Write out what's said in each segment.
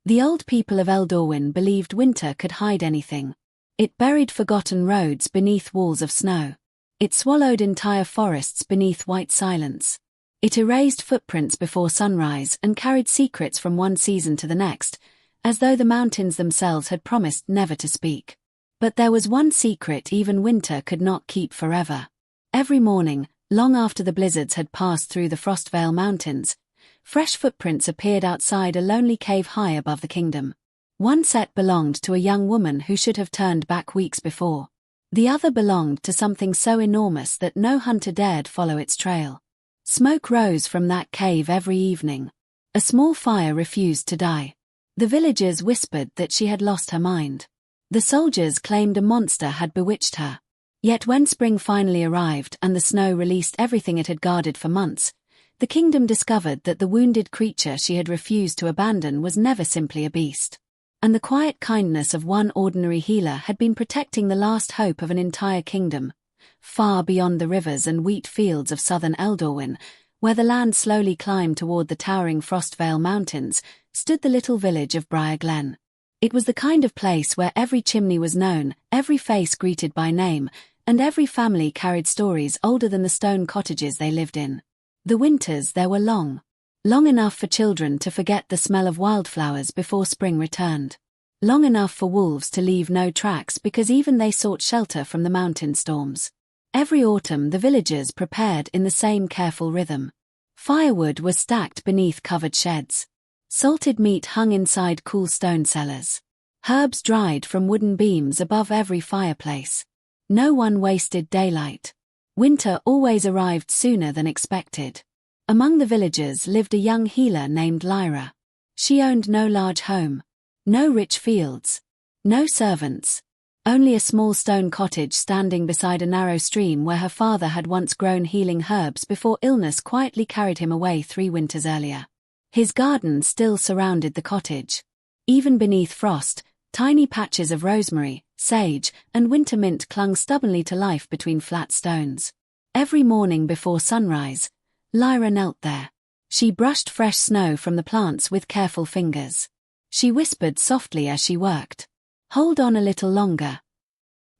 The old people of Eldorwyn believed winter could hide anything. It buried forgotten roads beneath walls of snow. It swallowed entire forests beneath white silence. It erased footprints before sunrise and carried secrets from one season to the next, as though the mountains themselves had promised never to speak. But there was one secret even winter could not keep forever. Every morning, long after the blizzards had passed through the Frostveil Mountains, fresh footprints appeared outside a lonely cave high above the kingdom. One set belonged to a young woman who should have turned back weeks before. The other belonged to something so enormous that no hunter dared follow its trail. Smoke rose from that cave every evening. A small fire refused to die. The villagers whispered that she had lost her mind. The soldiers claimed a monster had bewitched her. Yet when spring finally arrived and the snow released everything it had guarded for months, the kingdom discovered that the wounded creature she had refused to abandon was never simply a beast. And the quiet kindness of one ordinary healer had been protecting the last hope of an entire kingdom. Far beyond the rivers and wheat fields of southern Eldorwyn, where the land slowly climbed toward the towering Frostveil Mountains, stood the little village of Briar Glen. It was the kind of place where every chimney was known, every face greeted by name, and every family carried stories older than the stone cottages they lived in. The winters there were long. Long enough for children to forget the smell of wildflowers before spring returned. Long enough for wolves to leave no tracks because even they sought shelter from the mountain storms. Every autumn the villagers prepared in the same careful rhythm. Firewood was stacked beneath covered sheds. Salted meat hung inside cool stone cellars. Herbs dried from wooden beams above every fireplace. No one wasted daylight. Winter always arrived sooner than expected. Among the villagers lived a young healer named Lyra. She owned no large home. No rich fields. No servants. Only a small stone cottage standing beside a narrow stream where her father had once grown healing herbs before illness quietly carried him away 3 winters earlier. His garden still surrounded the cottage. Even beneath frost, tiny patches of rosemary, sage, and winter mint clung stubbornly to life between flat stones. Every morning before sunrise, Lyra knelt there. She brushed fresh snow from the plants with careful fingers. She whispered softly as she worked. "Hold on a little longer."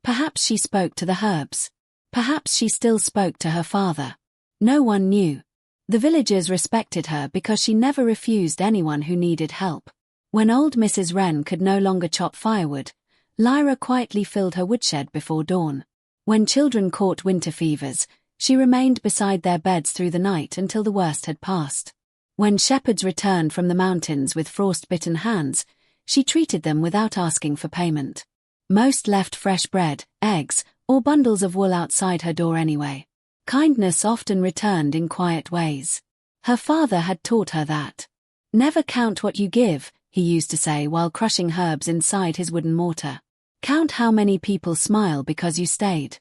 Perhaps she spoke to the herbs. Perhaps she still spoke to her father. No one knew. The villagers respected her because she never refused anyone who needed help. When old Mrs. Wren could no longer chop firewood, Lyra quietly filled her woodshed before dawn. When children caught winter fevers, she remained beside their beds through the night until the worst had passed. When shepherds returned from the mountains with frost-bitten hands, she treated them without asking for payment. Most left fresh bread, eggs, or bundles of wool outside her door anyway. Kindness often returned in quiet ways. Her father had taught her that. "Never count what you give," he used to say while crushing herbs inside his wooden mortar. "Count how many people smile because you stayed."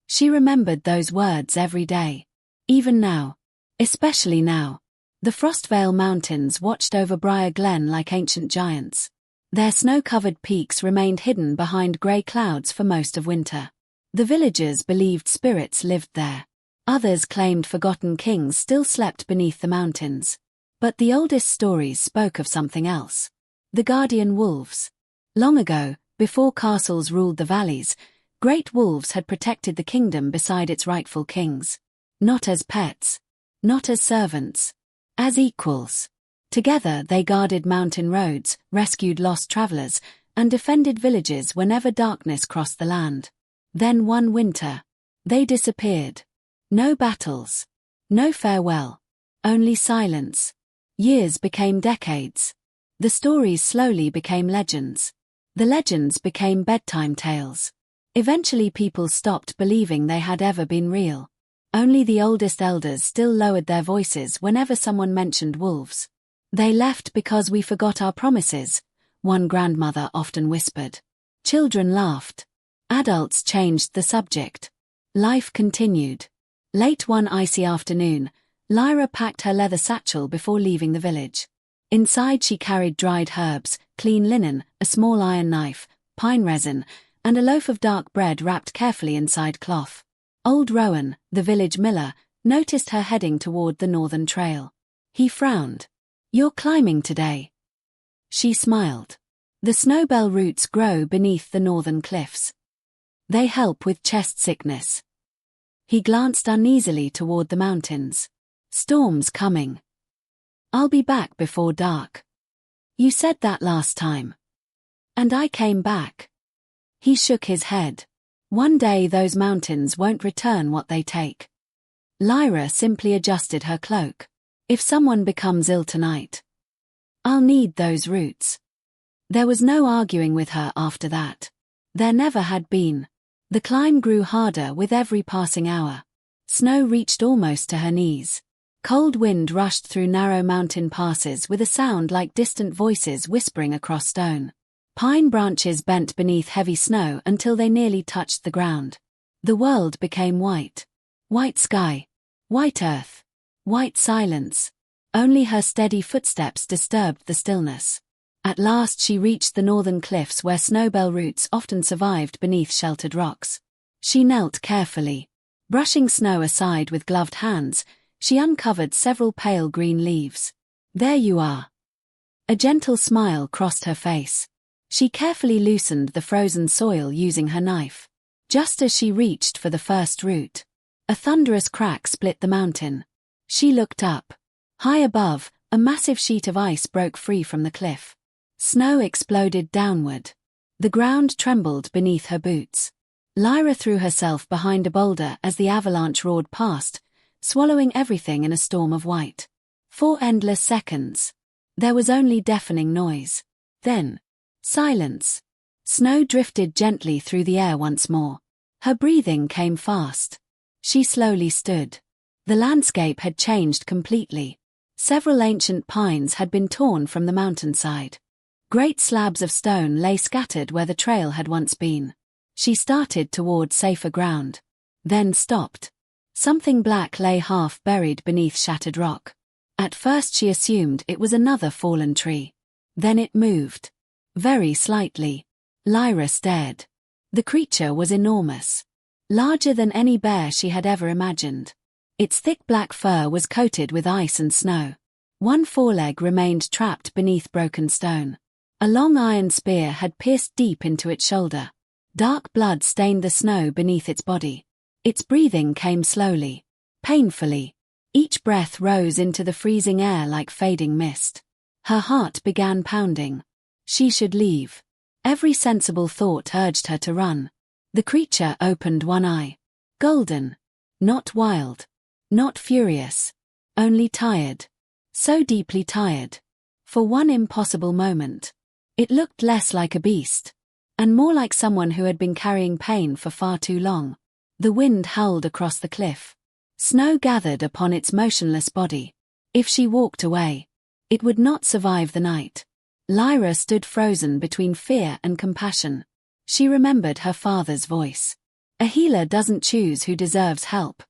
She remembered those words every day. Even now. Especially now. The Frostveil Mountains watched over Briar Glen like ancient giants. Their snow-covered peaks remained hidden behind grey clouds for most of winter. The villagers believed spirits lived there. Others claimed forgotten kings still slept beneath the mountains. But the oldest stories spoke of something else. The guardian wolves. Long ago, before castles ruled the valleys, great wolves had protected the kingdom beside its rightful kings. Not as pets. Not as servants. As equals. Together they guarded mountain roads, rescued lost travelers, and defended villages whenever darkness crossed the land. Then one winter, they disappeared. No battles. No farewell. Only silence. Years became decades. The stories slowly became legends. The legends became bedtime tales. Eventually people stopped believing they had ever been real. Only the oldest elders still lowered their voices whenever someone mentioned wolves. "They left because we forgot our promises," one grandmother often whispered. Children laughed. Adults changed the subject. Life continued. Late one icy afternoon, Lyra packed her leather satchel before leaving the village. Inside she carried dried herbs, clean linen, a small iron knife, pine resin, and a loaf of dark bread wrapped carefully inside cloth. Old Rowan, the village miller, noticed her heading toward the northern trail. He frowned. "You're climbing today." She smiled. The snowbell roots grow beneath the northern cliffs. They help with chest sickness. He glanced uneasily toward the mountains. Storms coming. I'll be back before dark. You said that last time. And I came back. He shook his head. One day those mountains won't return what they take. Lyra simply adjusted her cloak. If someone becomes ill tonight, I'll need those roots. There was no arguing with her after that. There never had been. The climb grew harder with every passing hour. Snow reached almost to her knees. Cold wind rushed through narrow mountain passes with a sound like distant voices whispering across stone. Pine branches bent beneath heavy snow until they nearly touched the ground. The world became white. White sky. White earth. White silence. Only her steady footsteps disturbed the stillness. At last she reached the northern cliffs where snowbell roots often survived beneath sheltered rocks. She knelt carefully. Brushing snow aside with gloved hands, she uncovered several pale green leaves. There you are. A gentle smile crossed her face. She carefully loosened the frozen soil using her knife. Just as she reached for the first root, a thunderous crack split the mountain. She looked up. High above, a massive sheet of ice broke free from the cliff. Snow exploded downward. The ground trembled beneath her boots. Lyra threw herself behind a boulder as the avalanche roared past, swallowing everything in a storm of white. For endless seconds, there was only deafening noise. Then, silence. Snow drifted gently through the air once more. Her breathing came fast. She slowly stood. The landscape had changed completely. Several ancient pines had been torn from the mountainside. Great slabs of stone lay scattered where the trail had once been. She started toward safer ground. Then stopped. Something black lay half buried beneath shattered rock. At first she assumed it was another fallen tree. Then it moved. Very slightly. Lyra stared. The creature was enormous. Larger than any bear she had ever imagined. Its thick black fur was coated with ice and snow. One foreleg remained trapped beneath broken stone. A long iron spear had pierced deep into its shoulder. Dark blood stained the snow beneath its body. Its breathing came slowly, painfully. Each breath rose into the freezing air like fading mist. Her heart began pounding. She should leave. Every sensible thought urged her to run. The creature opened one eye. Golden. Not wild. Not furious. Only tired. So deeply tired. For one impossible moment. It looked less like a beast, and more like someone who had been carrying pain for far too long. The wind howled across the cliff. Snow gathered upon its motionless body. If she walked away, it would not survive the night. Lyra stood frozen between fear and compassion. She remembered her father's voice. A healer doesn't choose who deserves help.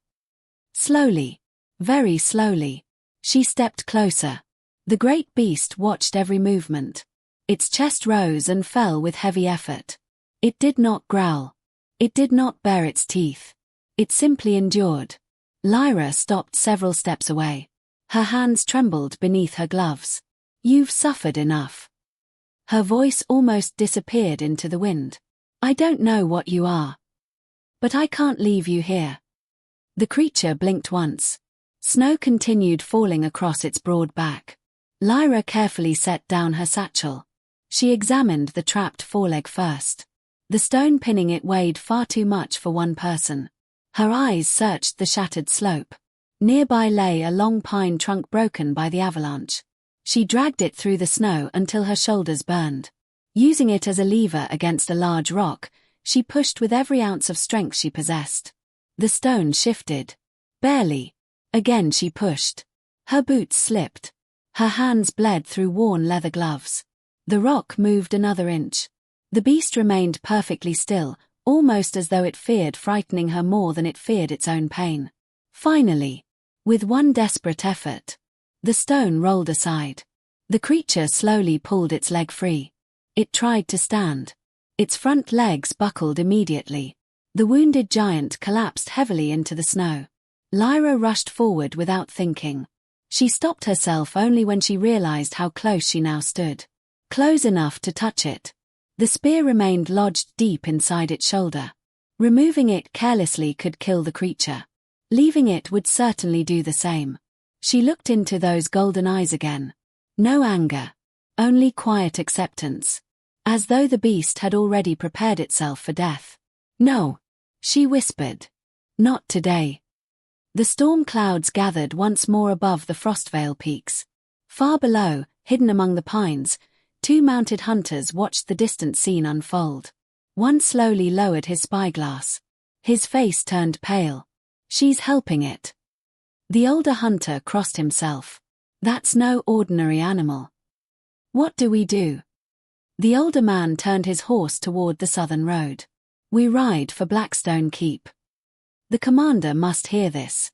Slowly, very slowly, she stepped closer. The great beast watched every movement. Its chest rose and fell with heavy effort. It did not growl. It did not bare its teeth. It simply endured. Lyra stopped several steps away. Her hands trembled beneath her gloves. You've suffered enough. Her voice almost disappeared into the wind. I don't know what you are. But I can't leave you here. The creature blinked once. Snow continued falling across its broad back. Lyra carefully set down her satchel. She examined the trapped foreleg first. The stone pinning it weighed far too much for one person. Her eyes searched the shattered slope. Nearby lay a long pine trunk broken by the avalanche. She dragged it through the snow until her shoulders burned. Using it as a lever against a large rock, she pushed with every ounce of strength she possessed. The stone shifted. Barely. Again she pushed. Her boots slipped. Her hands bled through worn leather gloves. The rock moved another inch. The beast remained perfectly still, almost as though it feared frightening her more than it feared its own pain. Finally, with one desperate effort, the stone rolled aside. The creature slowly pulled its leg free. It tried to stand. Its front legs buckled immediately. The wounded giant collapsed heavily into the snow. Lyra rushed forward without thinking. She stopped herself only when she realized how close she now stood. close enough to touch it. The spear remained lodged deep inside its shoulder. Removing it carelessly could kill the creature. Leaving it would certainly do the same. She looked into those golden eyes again. No anger. Only quiet acceptance. As though the beast had already prepared itself for death. "No," she whispered. "Not today." The storm clouds gathered once more above the Frostveil peaks. Far below, hidden among the pines, two mounted hunters watched the distant scene unfold. One slowly lowered his spyglass. His face turned pale. "She's helping it." The older hunter crossed himself. "That's no ordinary animal." "What do we do?" The older man turned his horse toward the southern road. "We ride for Blackstone Keep." The commander must hear this.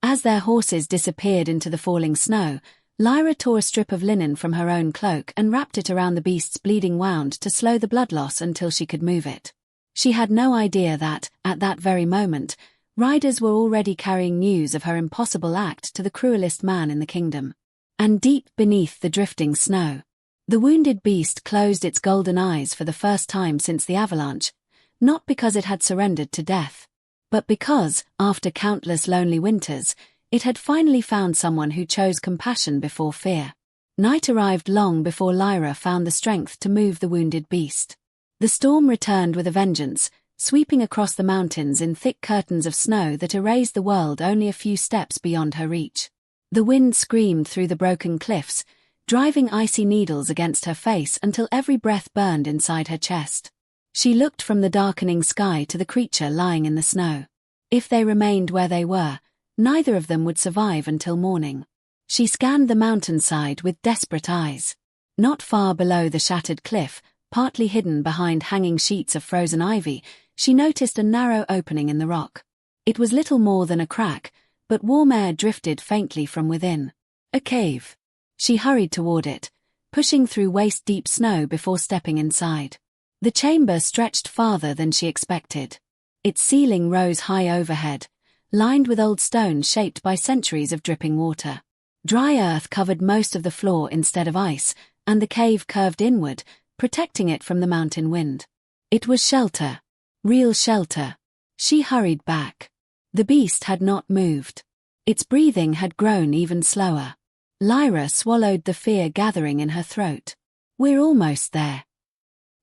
As their horses disappeared into the falling snow, Lyra tore a strip of linen from her own cloak and wrapped it around the beast's bleeding wound to slow the blood loss until she could move it. She had no idea that, at that very moment, riders were already carrying news of her impossible act to the cruelest man in the kingdom. And deep beneath the drifting snow, the wounded beast closed its golden eyes for the first time since the avalanche, not because it had surrendered to death, but because, after countless lonely winters, it had finally found someone who chose compassion before fear. Night arrived long before Lyra found the strength to move the wounded beast. The storm returned with a vengeance, sweeping across the mountains in thick curtains of snow that erased the world only a few steps beyond her reach. The wind screamed through the broken cliffs, driving icy needles against her face until every breath burned inside her chest. She looked from the darkening sky to the creature lying in the snow. If they remained where they were, neither of them would survive until morning. She scanned the mountainside with desperate eyes. Not far below the shattered cliff, partly hidden behind hanging sheets of frozen ivy, she noticed a narrow opening in the rock. It was little more than a crack, but warm air drifted faintly from within. A cave. She hurried toward it, pushing through waist-deep snow before stepping inside. The chamber stretched farther than she expected. Its ceiling rose high overhead, lined with old stones shaped by centuries of dripping water. Dry earth covered most of the floor instead of ice, and the cave curved inward, protecting it from the mountain wind. It was shelter. Real shelter. She hurried back. The beast had not moved. Its breathing had grown even slower. Lyra swallowed the fear gathering in her throat. "We're almost there."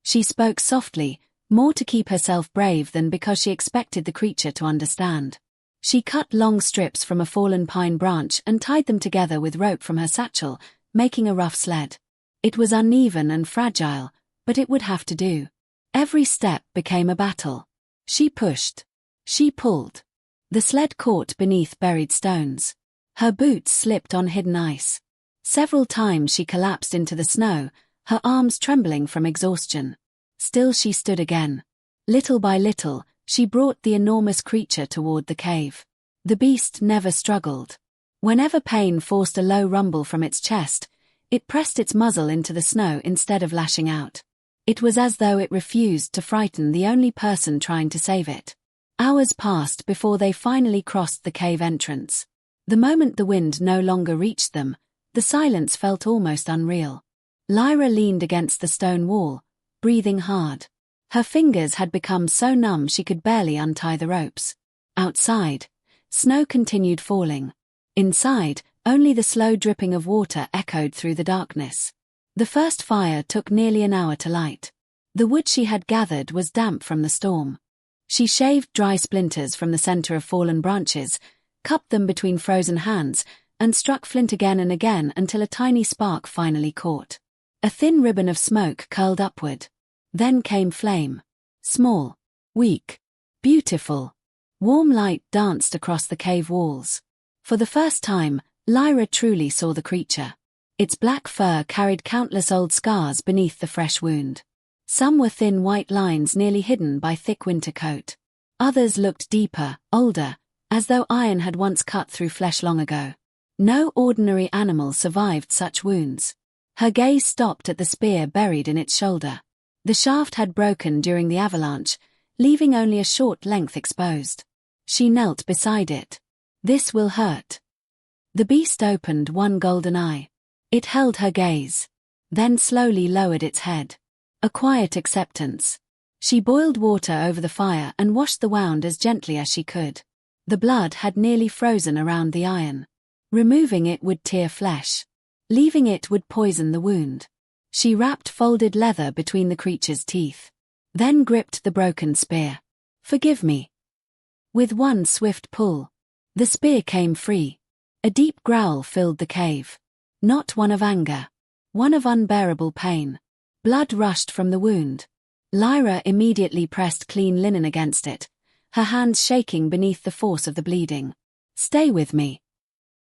She spoke softly, more to keep herself brave than because she expected the creature to understand. She cut long strips from a fallen pine branch and tied them together with rope from her satchel, making a rough sled. It was uneven and fragile, but it would have to do. Every step became a battle. She pushed. She pulled. The sled caught beneath buried stones. Her boots slipped on hidden ice. Several times she collapsed into the snow, her arms trembling from exhaustion. Still she stood again. Little by little, she brought the enormous creature toward the cave. The beast never struggled. Whenever pain forced a low rumble from its chest, it pressed its muzzle into the snow instead of lashing out. It was as though it refused to frighten the only person trying to save it. Hours passed before they finally crossed the cave entrance. The moment the wind no longer reached them, the silence felt almost unreal. Lyra leaned against the stone wall, breathing hard. Her fingers had become so numb she could barely untie the ropes. Outside, snow continued falling. Inside, only the slow dripping of water echoed through the darkness. The first fire took nearly an hour to light. The wood she had gathered was damp from the storm. She shaved dry splinters from the center of fallen branches, cupped them between frozen hands, and struck flint again and again until a tiny spark finally caught. A thin ribbon of smoke curled upward. Then came flame. Small, weak, beautiful. Warm light danced across the cave walls. For the first time, Lyra truly saw the creature. Its black fur carried countless old scars beneath the fresh wound. Some were thin white lines nearly hidden by thick winter coat. Others looked deeper, older, as though iron had once cut through flesh long ago. No ordinary animal survived such wounds. Her gaze stopped at the spear buried in its shoulder. The shaft had broken during the avalanche, leaving only a short length exposed. She knelt beside it. "This will hurt." The beast opened one golden eye. It held her gaze. then slowly lowered its head. A quiet acceptance. She boiled water over the fire and washed the wound as gently as she could. The blood had nearly frozen around the iron. Removing it would tear flesh. Leaving it would poison the wound. She wrapped folded leather between the creature's teeth. Then gripped the broken spear. "Forgive me." With one swift pull, the spear came free. A deep growl filled the cave. Not one of anger. One of unbearable pain. Blood rushed from the wound. Lyra immediately pressed clean linen against it, her hands shaking beneath the force of the bleeding. "Stay with me."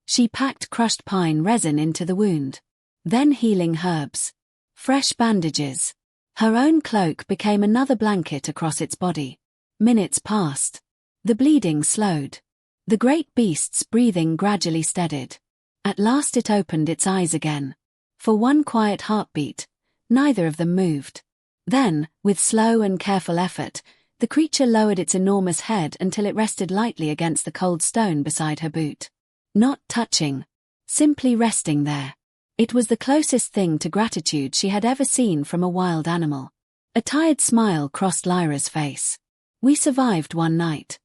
She packed crushed pine resin into the wound. Then healing herbs. Fresh bandages. Her own cloak became another blanket across its body. Minutes passed. The bleeding slowed. The great beast's breathing gradually steadied. At last it opened its eyes again. For one quiet heartbeat, neither of them moved. Then, with slow and careful effort, the creature lowered its enormous head until it rested lightly against the cold stone beside her boot. Not touching. Simply resting there. It was the closest thing to gratitude she had ever seen from a wild animal. A tired smile crossed Lyra's face. "We survived one night."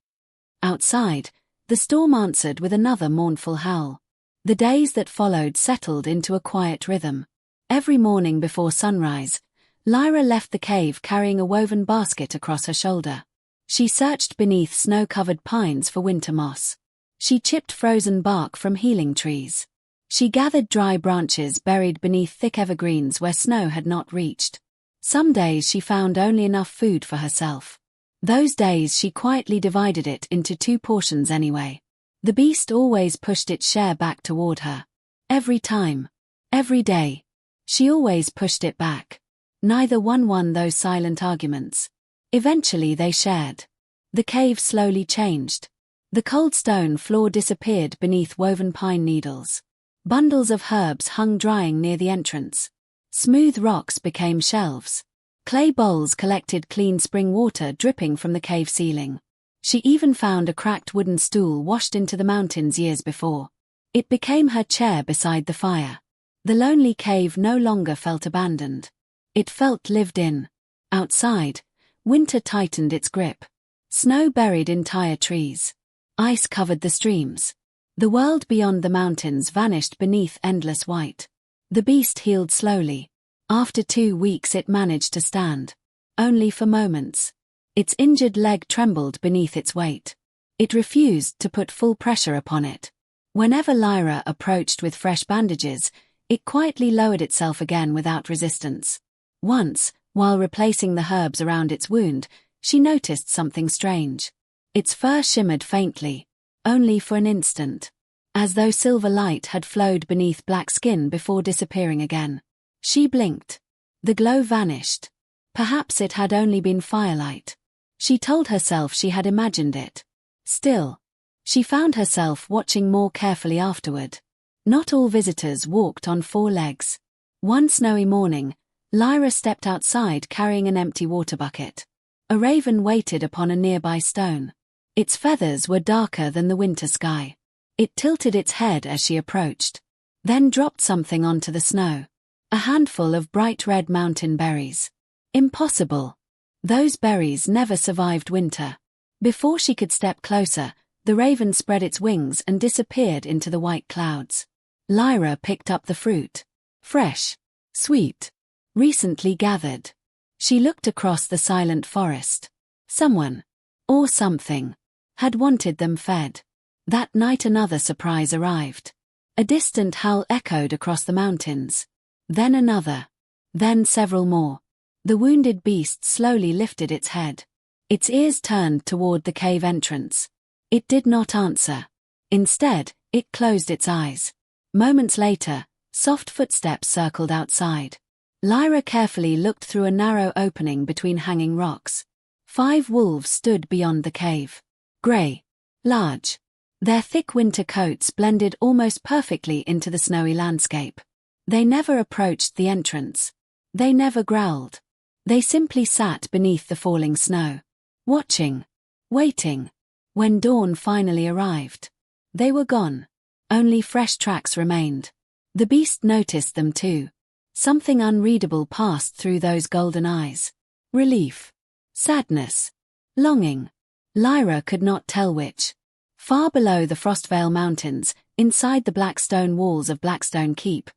Outside, the storm answered with another mournful howl. The days that followed settled into a quiet rhythm. Every morning before sunrise, Lyra left the cave carrying a woven basket across her shoulder. She searched beneath snow-covered pines for winter moss. She chipped frozen bark from healing trees. She gathered dry branches buried beneath thick evergreens where snow had not reached. Some days she found only enough food for herself. Those days she quietly divided it into 2 portions anyway. The beast always pushed its share back toward her. Every time. Every day. She always pushed it back. Neither one won those silent arguments. Eventually they shared. The cave slowly changed. The cold stone floor disappeared beneath woven pine needles. Bundles of herbs hung drying near the entrance. Smooth rocks became shelves. Clay bowls collected clean spring water dripping from the cave ceiling. She even found a cracked wooden stool washed into the mountains years before. It became her chair beside the fire. The lonely cave no longer felt abandoned. It felt lived in. Outside, winter tightened its grip. Snow buried entire trees. Ice covered the streams. The world beyond the mountains vanished beneath endless white. The beast healed slowly. After 2 weeks it managed to stand. Only for moments. Its injured leg trembled beneath its weight. It refused to put full pressure upon it. Whenever Lyra approached with fresh bandages, it quietly lowered itself again without resistance. Once, while replacing the herbs around its wound, she noticed something strange. Its fur shimmered faintly, only for an instant, as though silver light had flowed beneath black skin before disappearing again. She blinked. The glow vanished. Perhaps it had only been firelight. She told herself she had imagined it. Still, she found herself watching more carefully afterward. Not all visitors walked on 4 legs. One snowy morning, Lyra stepped outside carrying an empty water bucket. A raven waited upon a nearby stone. Its feathers were darker than the winter sky. It tilted its head as she approached, then dropped something onto the snow. A handful of bright red mountain berries. Impossible. Those berries never survived winter. Before she could step closer, the raven spread its wings and disappeared into the white clouds. Lyra picked up the fruit. Fresh. Sweet. Recently gathered. She looked across the silent forest. Someone, or something, had wanted them fed. That night another surprise arrived. A distant howl echoed across the mountains. Then another. Then several more. The wounded beast slowly lifted its head. Its ears turned toward the cave entrance. It did not answer. Instead, it closed its eyes. Moments later, soft footsteps circled outside. Lyra carefully looked through a narrow opening between hanging rocks. 5 wolves stood beyond the cave. Grey. Large. Their thick winter coats blended almost perfectly into the snowy landscape. They never approached the entrance. They never growled. They simply sat beneath the falling snow. Watching. Waiting. When dawn finally arrived, they were gone. Only fresh tracks remained. The beast noticed them too. Something unreadable passed through those golden eyes. Relief. Sadness. Longing. Lyra could not tell which. Far below the Frostveil Mountains, inside the black stone walls of Blackstone Keep,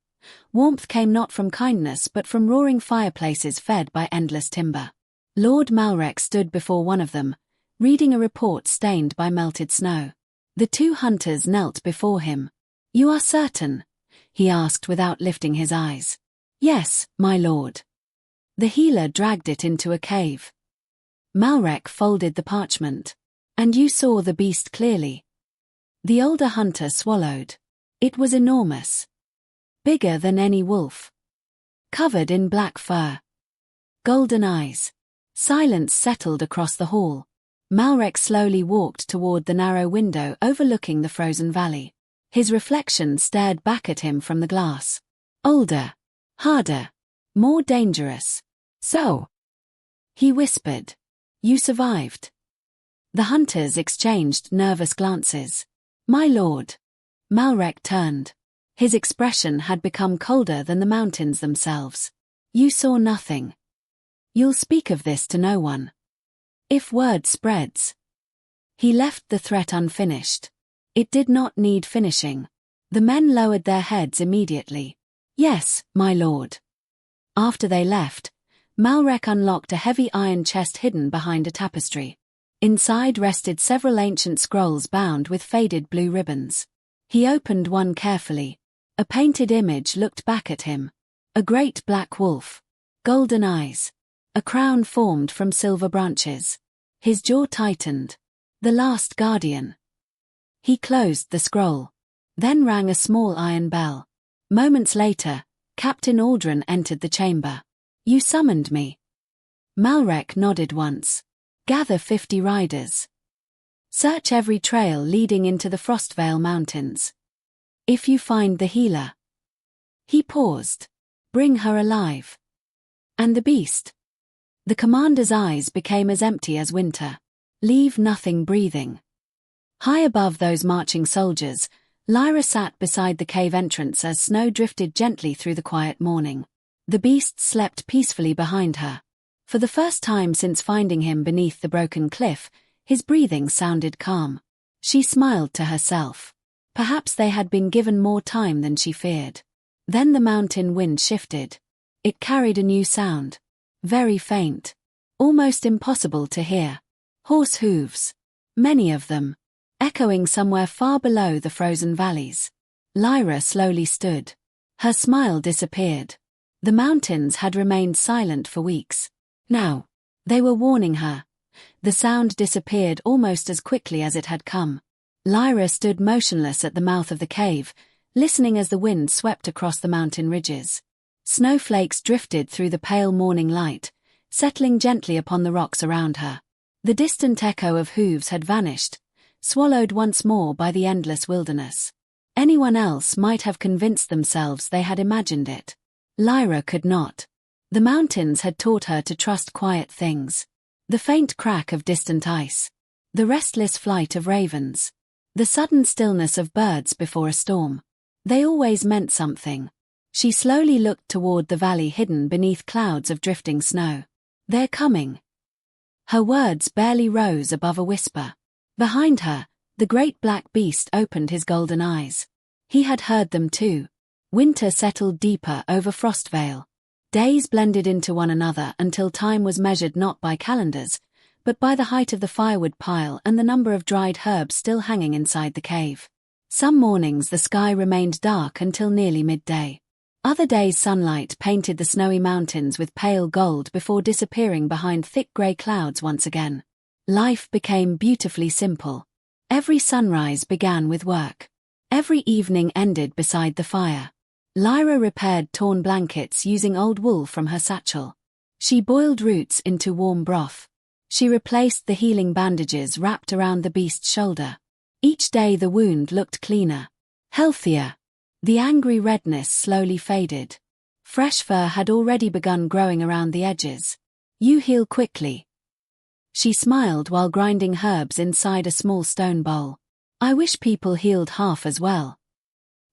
warmth came not from kindness but from roaring fireplaces fed by endless timber. Lord Malrek stood before one of them, reading a report stained by melted snow. The two hunters knelt before him. "You are certain?" he asked without lifting his eyes. "Yes, my lord." The healer dragged it into a cave. Malrek folded the parchment. "And you saw the beast clearly?" The older hunter swallowed. It was enormous. Bigger than any wolf. Covered in black fur. Golden eyes. Silence settled across the hall. Malrek slowly walked toward the narrow window overlooking the frozen valley. His reflection stared back at him from the glass. Older. Harder. More dangerous. "So," he whispered, "you survived." The hunters exchanged nervous glances. "My lord." Malrek turned. His expression had become colder than the mountains themselves. "You saw nothing. You'll speak of this to no one. If word spreads." He left the threat unfinished. It did not need finishing. The men lowered their heads immediately. "Yes, my lord." After they left, Malrek unlocked a heavy iron chest hidden behind a tapestry. Inside rested several ancient scrolls bound with faded blue ribbons. He opened one carefully. A painted image looked back at him. A great black wolf. Golden eyes. A crown formed from silver branches. His jaw tightened. The last guardian. He closed the scroll. Then rang a small iron bell. Moments later, Captain Aldrin entered the chamber. "You summoned me." Malrek nodded once. "Gather 50 riders. Search every trail leading into the Frostveil Mountains. If you find the healer." He paused. "Bring her alive." "And the beast?" The commander's eyes became as empty as winter. "Leave nothing breathing." High above those marching soldiers, Lyra sat beside the cave entrance as snow drifted gently through the quiet morning. The beast slept peacefully behind her. For the first time since finding him beneath the broken cliff, his breathing sounded calm. She smiled to herself. Perhaps they had been given more time than she feared. Then the mountain wind shifted. It carried a new sound. Very faint. Almost impossible to hear. Horse hooves. Many of them. Echoing somewhere far below the frozen valleys. Lyra slowly stood. Her smile disappeared. The mountains had remained silent for weeks. Now, they were warning her. The sound disappeared almost as quickly as it had come. Lyra stood motionless at the mouth of the cave, listening as the wind swept across the mountain ridges. Snowflakes drifted through the pale morning light, settling gently upon the rocks around her. The distant echo of hooves had vanished, swallowed once more by the endless wilderness. Anyone else might have convinced themselves they had imagined it. Lyra could not. The mountains had taught her to trust quiet things. The faint crack of distant ice. The restless flight of ravens. The sudden stillness of birds before a storm. They always meant something. She slowly looked toward the valley hidden beneath clouds of drifting snow. "They're coming." Her words barely rose above a whisper. Behind her, the great black beast opened his golden eyes. He had heard them too. Winter settled deeper over Frostveil. Days blended into one another until time was measured not by calendars, but by the height of the firewood pile and the number of dried herbs still hanging inside the cave. Some mornings the sky remained dark until nearly midday. Other days sunlight painted the snowy mountains with pale gold before disappearing behind thick grey clouds once again. Life became beautifully simple. Every sunrise began with work. Every evening ended beside the fire. Lyra repaired torn blankets using old wool from her satchel. She boiled roots into warm broth. She replaced the healing bandages wrapped around the beast's shoulder. Each day the wound looked cleaner, healthier. The angry redness slowly faded. Fresh fur had already begun growing around the edges. "You heal quickly." She smiled while grinding herbs inside a small stone bowl. "I wish people healed half as well."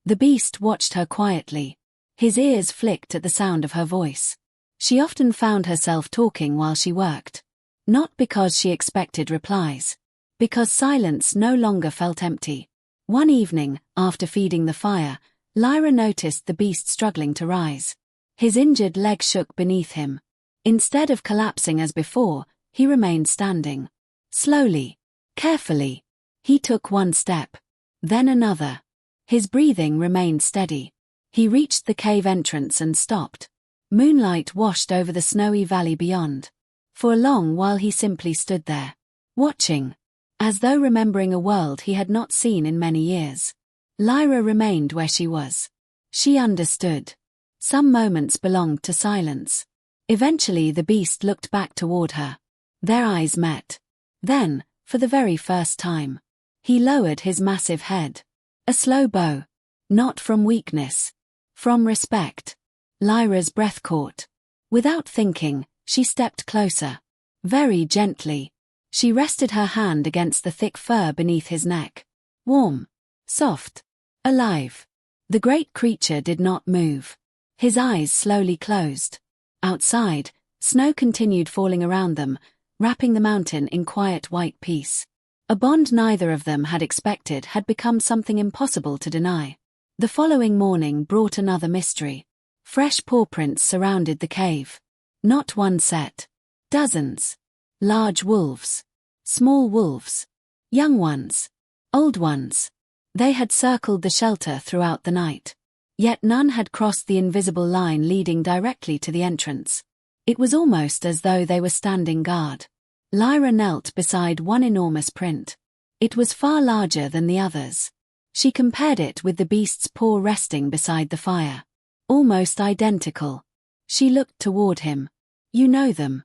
The beast watched her quietly. His ears flicked at the sound of her voice. She often found herself talking while she worked. Not because she expected replies. Because silence no longer felt empty. One evening, after feeding the fire, Lyra noticed the beast struggling to rise. His injured leg shook beneath him. Instead of collapsing as before, he remained standing. Slowly, carefully, he took one step, then another. His breathing remained steady. He reached the cave entrance and stopped. Moonlight washed over the snowy valley beyond. For a long while he simply stood there, watching, as though remembering a world he had not seen in many years. Lyra remained where she was. She understood. Some moments belonged to silence. Eventually the beast looked back toward her. Their eyes met. Then, for the very first time, he lowered his massive head. A slow bow. Not from weakness. From respect. Lyra's breath caught. Without thinking, she stepped closer. Very gently. She rested her hand against the thick fur beneath his neck. Warm. Soft. Alive. The great creature did not move. His eyes slowly closed. Outside, snow continued falling around them, wrapping the mountain in quiet white peace. A bond neither of them had expected had become something impossible to deny. The following morning brought another mystery. Fresh paw prints surrounded the cave. Not one set. Dozens. Large wolves. Small wolves. Young ones. Old ones. They had circled the shelter throughout the night. Yet none had crossed the invisible line leading directly to the entrance. It was almost as though they were standing guard. Lyra knelt beside one enormous print. It was far larger than the others. She compared it with the beast's paw resting beside the fire. Almost identical. She looked toward him. You know them.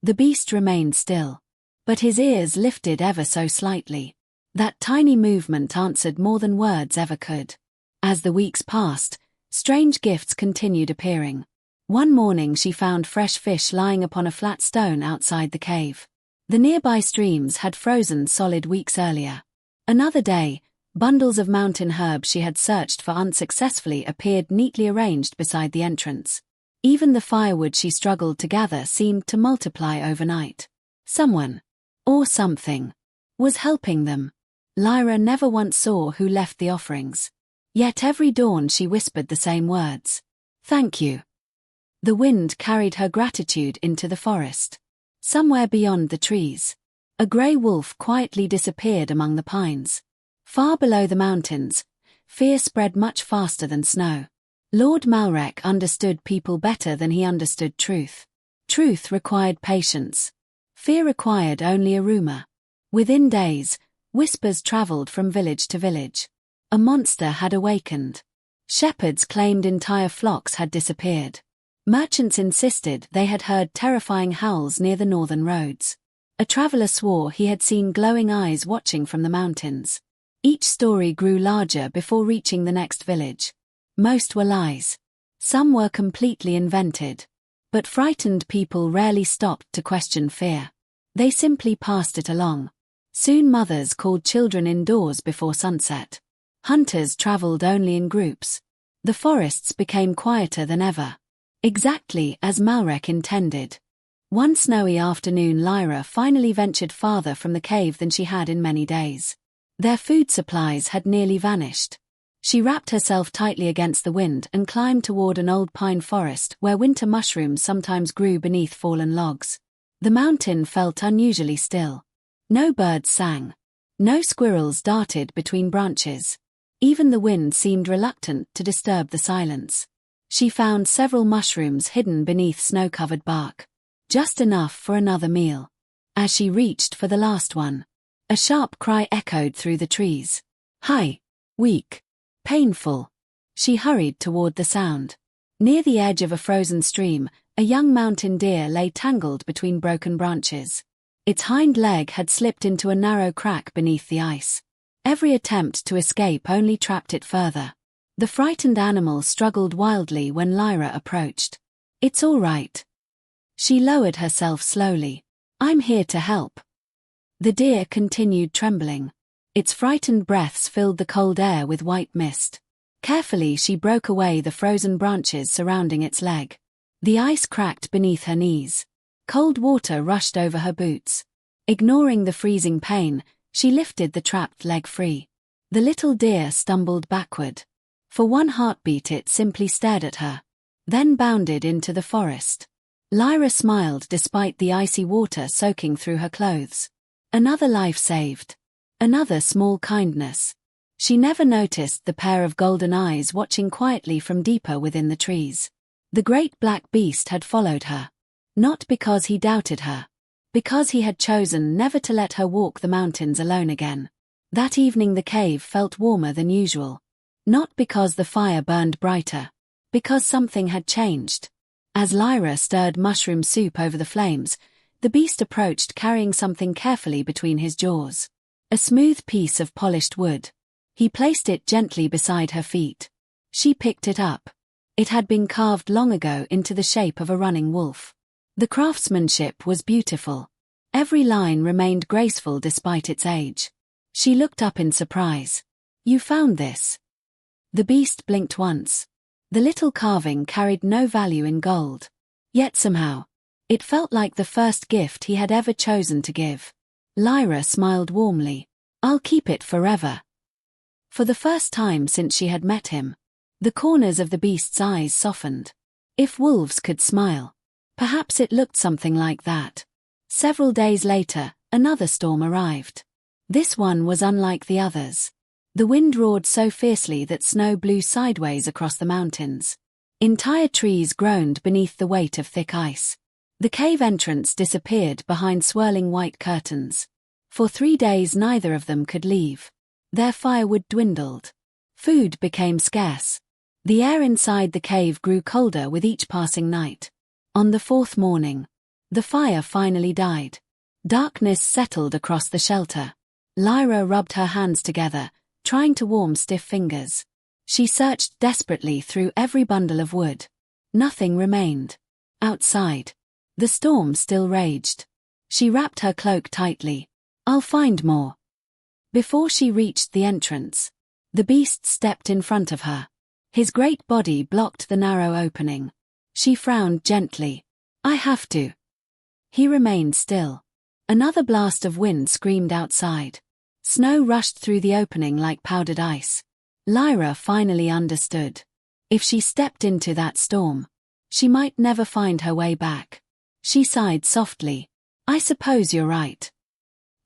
The beast remained still. But his ears lifted ever so slightly. That tiny movement answered more than words ever could. As the weeks passed, strange gifts continued appearing. One morning she found fresh fish lying upon a flat stone outside the cave. The nearby streams had frozen solid weeks earlier. Another day, bundles of mountain herbs she had searched for unsuccessfully appeared neatly arranged beside the entrance. Even the firewood she struggled to gather seemed to multiply overnight. Someone, or something, was helping them. Lyra never once saw who left the offerings. Yet every dawn she whispered the same words. Thank you. The wind carried her gratitude into the forest. Somewhere beyond the trees, a grey wolf quietly disappeared among the pines. Far below the mountains, fear spread much faster than snow. Lord Malrek understood people better than he understood truth. Truth required patience. Fear required only a rumor. Within days, whispers traveled from village to village. A monster had awakened. Shepherds claimed entire flocks had disappeared. Merchants insisted they had heard terrifying howls near the northern roads. A traveler swore he had seen glowing eyes watching from the mountains. Each story grew larger before reaching the next village. Most were lies. Some were completely invented. But frightened people rarely stopped to question fear. They simply passed it along. Soon mothers called children indoors before sunset. Hunters traveled only in groups. The forests became quieter than ever. Exactly as Malrek intended. One snowy afternoon Lyra finally ventured farther from the cave than she had in many days. Their food supplies had nearly vanished. She wrapped herself tightly against the wind and climbed toward an old pine forest where winter mushrooms sometimes grew beneath fallen logs. The mountain felt unusually still. No birds sang. No squirrels darted between branches. Even the wind seemed reluctant to disturb the silence. She found several mushrooms hidden beneath snow-covered bark. Just enough for another meal. As she reached for the last one, a sharp cry echoed through the trees. High, weak, painful. She hurried toward the sound. Near the edge of a frozen stream, a young mountain deer lay tangled between broken branches. Its hind leg had slipped into a narrow crack beneath the ice. Every attempt to escape only trapped it further. The frightened animal struggled wildly when Lyra approached. It's all right. She lowered herself slowly. I'm here to help. The deer continued trembling. Its frightened breaths filled the cold air with white mist. Carefully she broke away the frozen branches surrounding its leg. The ice cracked beneath her knees. Cold water rushed over her boots. Ignoring the freezing pain, she lifted the trapped leg free. The little deer stumbled backward. For one heartbeat it simply stared at her, then bounded into the forest. Lyra smiled despite the icy water soaking through her clothes. Another life saved. Another small kindness. She never noticed the pair of golden eyes watching quietly from deeper within the trees. The great black beast had followed her. Not because he doubted her. Because he had chosen never to let her walk the mountains alone again. That evening the cave felt warmer than usual. Not because the fire burned brighter. Because something had changed. As Lyra stirred mushroom soup over the flames, the beast approached carrying something carefully between his jaws. A smooth piece of polished wood. He placed it gently beside her feet. She picked it up. It had been carved long ago into the shape of a running wolf. The craftsmanship was beautiful. Every line remained graceful despite its age. She looked up in surprise. "You found this?" The beast blinked once. The little carving carried no value in gold. Yet somehow, it felt like the first gift he had ever chosen to give. Lyra smiled warmly. "I'll keep it forever." For the first time since she had met him, the corners of the beast's eyes softened. If wolves could smile, perhaps it looked something like that. Several days later, another storm arrived. This one was unlike the others. The wind roared so fiercely that snow blew sideways across the mountains. Entire trees groaned beneath the weight of thick ice. The cave entrance disappeared behind swirling white curtains. For 3 days neither of them could leave. Their firewood dwindled. Food became scarce. The air inside the cave grew colder with each passing night. On the 4th morning, the fire finally died. Darkness settled across the shelter. Lyra rubbed her hands together, trying to warm stiff fingers. She searched desperately through every bundle of wood. Nothing remained. Outside, the storm still raged. She wrapped her cloak tightly. "I'll find more." Before she reached the entrance, the beast stepped in front of her. His great body blocked the narrow opening. She frowned gently. "I have to." He remained still. Another blast of wind screamed outside. Snow rushed through the opening like powdered ice. Lyra finally understood. If she stepped into that storm, she might never find her way back. She sighed softly. "I suppose you're right."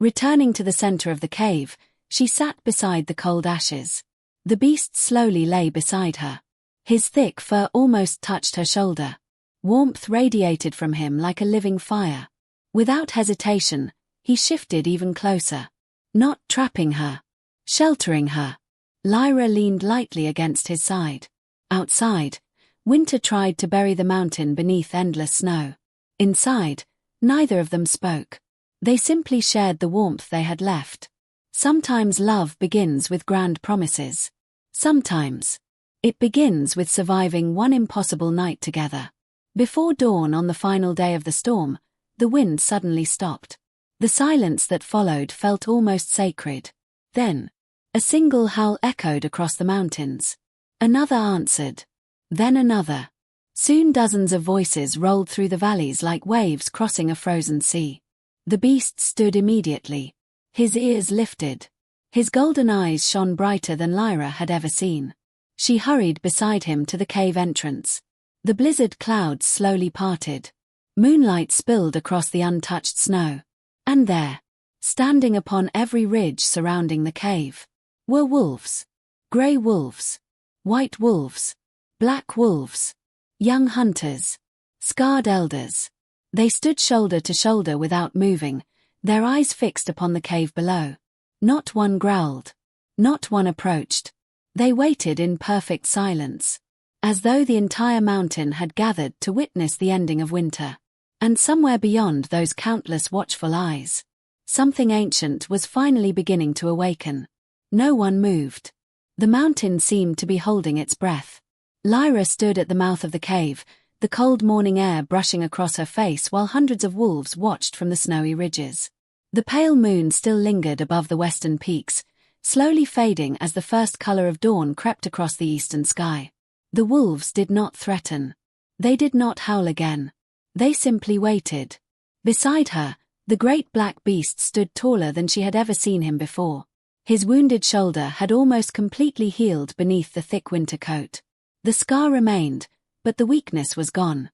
Returning to the center of the cave, she sat beside the cold ashes. The beast slowly lay beside her. His thick fur almost touched her shoulder. Warmth radiated from him like a living fire. Without hesitation, he shifted even closer. Not trapping her, sheltering her. Lyra leaned lightly against his side. Outside, winter tried to bury the mountain beneath endless snow. Inside, neither of them spoke. They simply shared the warmth they had left. Sometimes love begins with grand promises. Sometimes, it begins with surviving one impossible night together. Before dawn on the final day of the storm, the wind suddenly stopped. The silence that followed felt almost sacred. Then, a single howl echoed across the mountains. Another answered. Then another. Soon dozens of voices rolled through the valleys like waves crossing a frozen sea. The beast stood immediately. His ears lifted. His golden eyes shone brighter than Lyra had ever seen. She hurried beside him to the cave entrance. The blizzard clouds slowly parted. Moonlight spilled across the untouched snow. And there, standing upon every ridge surrounding the cave, were wolves. Grey wolves. White wolves. Black wolves. Young hunters. Scarred elders. They stood shoulder to shoulder without moving, their eyes fixed upon the cave below. Not one growled. Not one approached. They waited in perfect silence, as though the entire mountain had gathered to witness the ending of winter. And somewhere beyond those countless watchful eyes, something ancient was finally beginning to awaken. No one moved. The mountain seemed to be holding its breath. Lyra stood at the mouth of the cave, the cold morning air brushing across her face while hundreds of wolves watched from the snowy ridges. The pale moon still lingered above the western peaks, slowly fading as the first color of dawn crept across the eastern sky. The wolves did not threaten. They did not howl again. They simply waited. Beside her, the great black beast stood taller than she had ever seen him before. His wounded shoulder had almost completely healed beneath the thick winter coat. The scar remained, but the weakness was gone.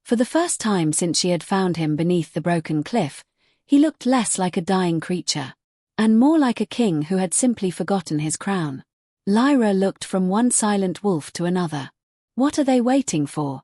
For the first time since she had found him beneath the broken cliff, he looked less like a dying creature, and more like a king who had simply forgotten his crown. Lyra looked from one silent wolf to another. What are they waiting for?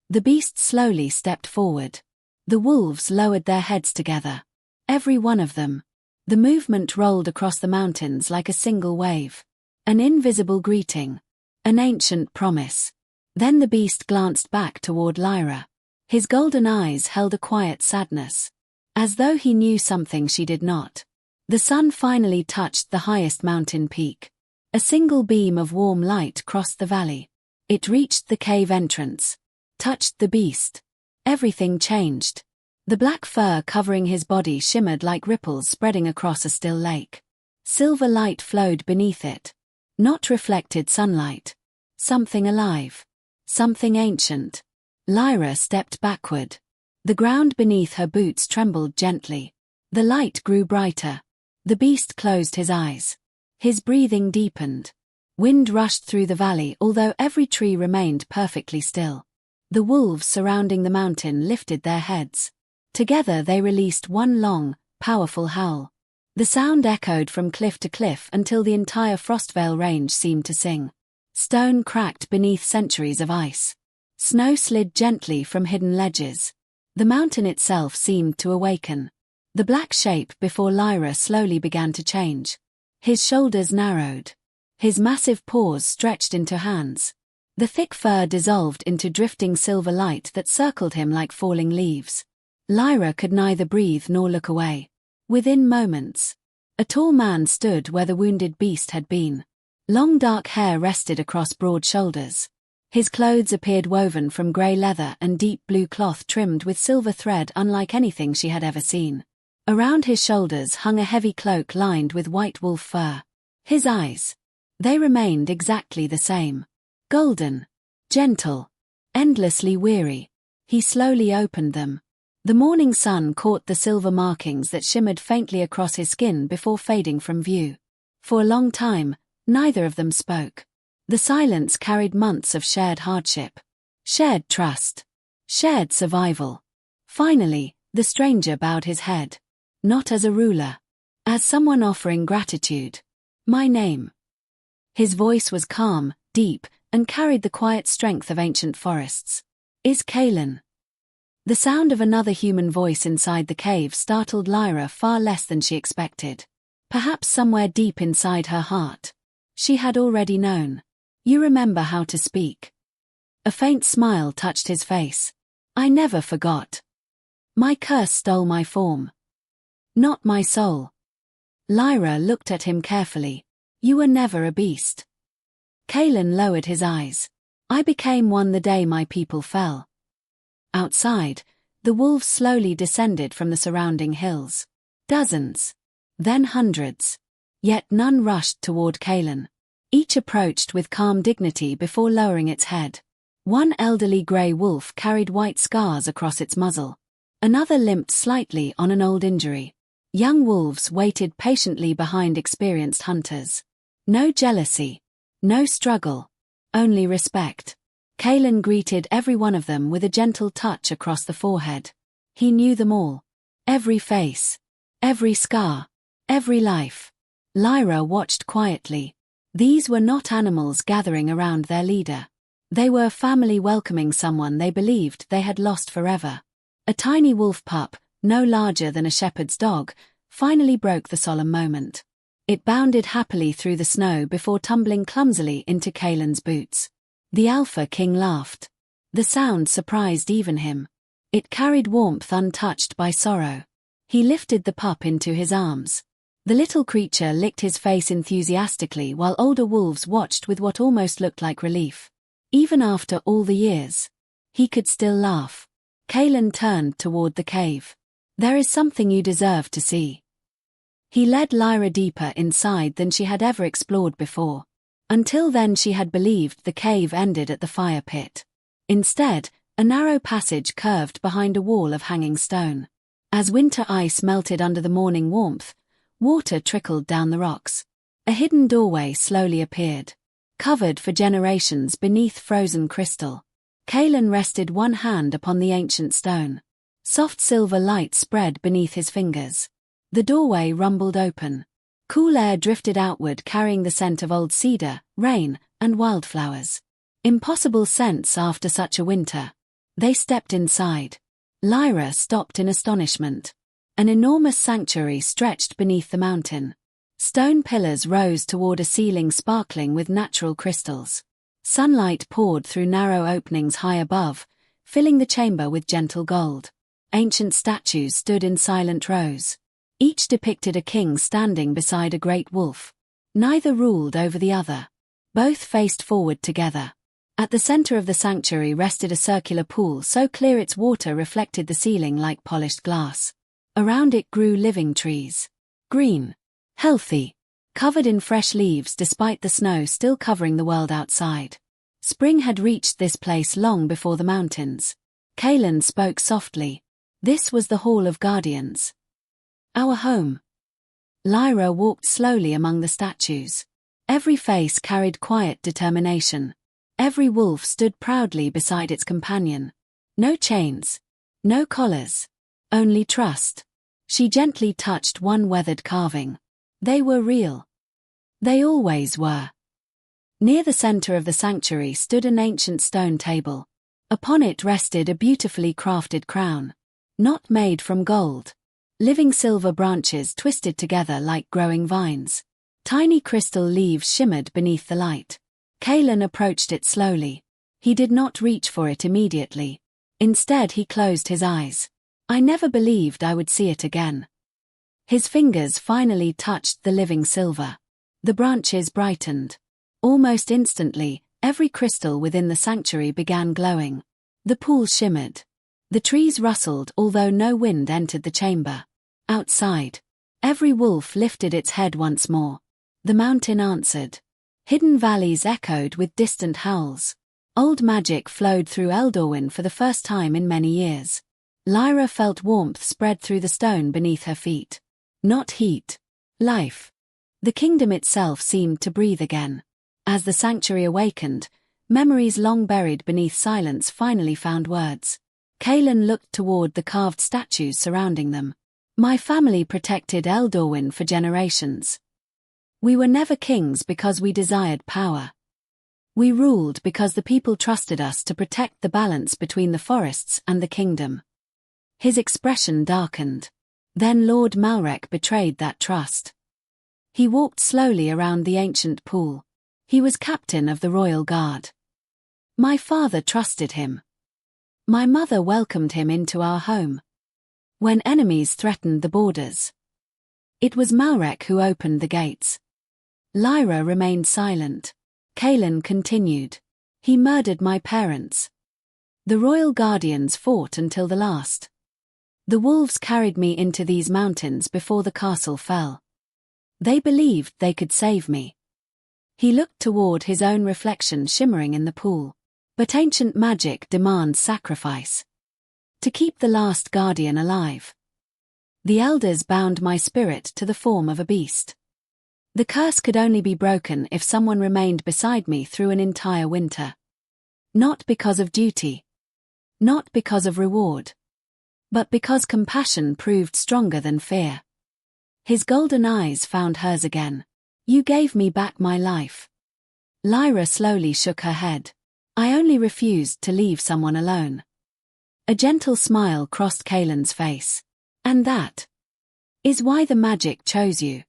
The beast slowly stepped forward. The wolves lowered their heads together. Every one of them. The movement rolled across the mountains like a single wave. An invisible greeting. An ancient promise. Then the beast glanced back toward Lyra. His golden eyes held a quiet sadness. As though he knew something she did not. The sun finally touched the highest mountain peak. A single beam of warm light crossed the valley. It reached the cave entrance. Touched the beast. Everything changed. The black fur covering his body shimmered like ripples spreading across a still lake. Silver light flowed beneath it. Not reflected sunlight. Something alive. Something ancient. Lyra stepped backward. The ground beneath her boots trembled gently. The light grew brighter. The beast closed his eyes. His breathing deepened. Wind rushed through the valley although every tree remained perfectly still. The wolves surrounding the mountain lifted their heads. Together they released one long, powerful howl. The sound echoed from cliff to cliff until the entire Frostveil range seemed to sing. Stone cracked beneath centuries of ice. Snow slid gently from hidden ledges. The mountain itself seemed to awaken. The black shape before Lyra slowly began to change. His shoulders narrowed. His massive paws stretched into hands. The thick fur dissolved into drifting silver light that circled him like falling leaves. Lyra could neither breathe nor look away. Within moments, a tall man stood where the wounded beast had been. Long dark hair rested across broad shoulders. His clothes appeared woven from grey leather and deep blue cloth trimmed with silver thread unlike anything she had ever seen. Around his shoulders hung a heavy cloak lined with white wolf fur. His eyes. They remained exactly the same. Golden. Gentle. Endlessly weary. He slowly opened them. The morning sun caught the silver markings that shimmered faintly across his skin before fading from view. For a long time, neither of them spoke. The silence carried months of shared hardship. Shared trust. Shared survival. Finally, the stranger bowed his head. Not as a ruler. As someone offering gratitude. My name. His voice was calm, deep, and carried the quiet strength of ancient forests. Is Kaelen. The sound of another human voice inside the cave startled Lyra far less than she expected. Perhaps somewhere deep inside her heart. She had already known. You remember how to speak. A faint smile touched his face. I never forgot. My curse stole my form. Not my soul. Lyra looked at him carefully. You were never a beast. Kaelen lowered his eyes. I became one the day my people fell. Outside, the wolves slowly descended from the surrounding hills. Dozens. Then hundreds. Yet none rushed toward Kaelen. Each approached with calm dignity before lowering its head. One elderly grey wolf carried white scars across its muzzle. Another limped slightly on an old injury. Young wolves waited patiently behind experienced hunters. No jealousy. No struggle. Only respect. Kaelen greeted every one of them with a gentle touch across the forehead. He knew them all. Every face. Every scar. Every life. Lyra watched quietly. These were not animals gathering around their leader. They were family welcoming someone they believed they had lost forever. A tiny wolf pup, no larger than a shepherd's dog, finally broke the solemn moment. It bounded happily through the snow before tumbling clumsily into Kaelen's boots. The Alpha King laughed. The sound surprised even him. It carried warmth untouched by sorrow. He lifted the pup into his arms. The little creature licked his face enthusiastically while older wolves watched with what almost looked like relief. Even after all the years, he could still laugh. Kaelen turned toward the cave. There is something you deserve to see. He led Lyra deeper inside than she had ever explored before. Until then she had believed the cave ended at the fire pit. Instead, a narrow passage curved behind a wall of hanging stone. As winter ice melted under the morning warmth, water trickled down the rocks. A hidden doorway slowly appeared, covered for generations beneath frozen crystal. Kaelen rested one hand upon the ancient stone. Soft silver light spread beneath his fingers. The doorway rumbled open. Cool air drifted outward carrying the scent of old cedar, rain, and wildflowers. Impossible scents after such a winter. They stepped inside. Lyra stopped in astonishment. An enormous sanctuary stretched beneath the mountain. Stone pillars rose toward a ceiling sparkling with natural crystals. Sunlight poured through narrow openings high above, filling the chamber with gentle gold. Ancient statues stood in silent rows. Each depicted a king standing beside a great wolf. Neither ruled over the other. Both faced forward together. At the center of the sanctuary rested a circular pool so clear its water reflected the ceiling like polished glass. Around it grew living trees. Green. Healthy. Covered in fresh leaves despite the snow still covering the world outside. Spring had reached this place long before the mountains. Kaelen spoke softly. This was the Hall of Guardians. Our home. Lyra walked slowly among the statues. Every face carried quiet determination. Every wolf stood proudly beside its companion. No chains. No collars. Only trust. She gently touched one weathered carving. They were real. They always were. Near the center of the sanctuary stood an ancient stone table. Upon it rested a beautifully crafted crown. Not made from gold. Living silver branches twisted together like growing vines. Tiny crystal leaves shimmered beneath the light. Kaelen approached it slowly. He did not reach for it immediately. Instead he closed his eyes. I never believed I would see it again. His fingers finally touched the living silver. The branches brightened. Almost instantly, every crystal within the sanctuary began glowing. The pool shimmered. The trees rustled although no wind entered the chamber. Outside, every wolf lifted its head once more. The mountain answered. Hidden valleys echoed with distant howls. Old magic flowed through Eldorwyn for the first time in many years. Lyra felt warmth spread through the stone beneath her feet. Not heat. Life. The kingdom itself seemed to breathe again. As the sanctuary awakened, memories long buried beneath silence finally found words. Kaelen looked toward the carved statues surrounding them. My family protected Eldorwyn for generations. We were never kings because we desired power. We ruled because the people trusted us to protect the balance between the forests and the kingdom. His expression darkened. Then Lord Malrek betrayed that trust. He walked slowly around the ancient pool. He was captain of the royal guard. My father trusted him. My mother welcomed him into our home. When enemies threatened the borders, it was Malrek who opened the gates. Lyra remained silent. Kaelen continued. He murdered my parents. The royal guardians fought until the last. The wolves carried me into these mountains before the castle fell. They believed they could save me. He looked toward his own reflection shimmering in the pool. But ancient magic demands sacrifice. To keep the last guardian alive. The elders bound my spirit to the form of a beast. The curse could only be broken if someone remained beside me through an entire winter. Not because of duty. Not because of reward. But because compassion proved stronger than fear. His golden eyes found hers again. You gave me back my life. Lyra slowly shook her head. I only refused to leave someone alone. A gentle smile crossed Kaelen's face. And that is why the magic chose you.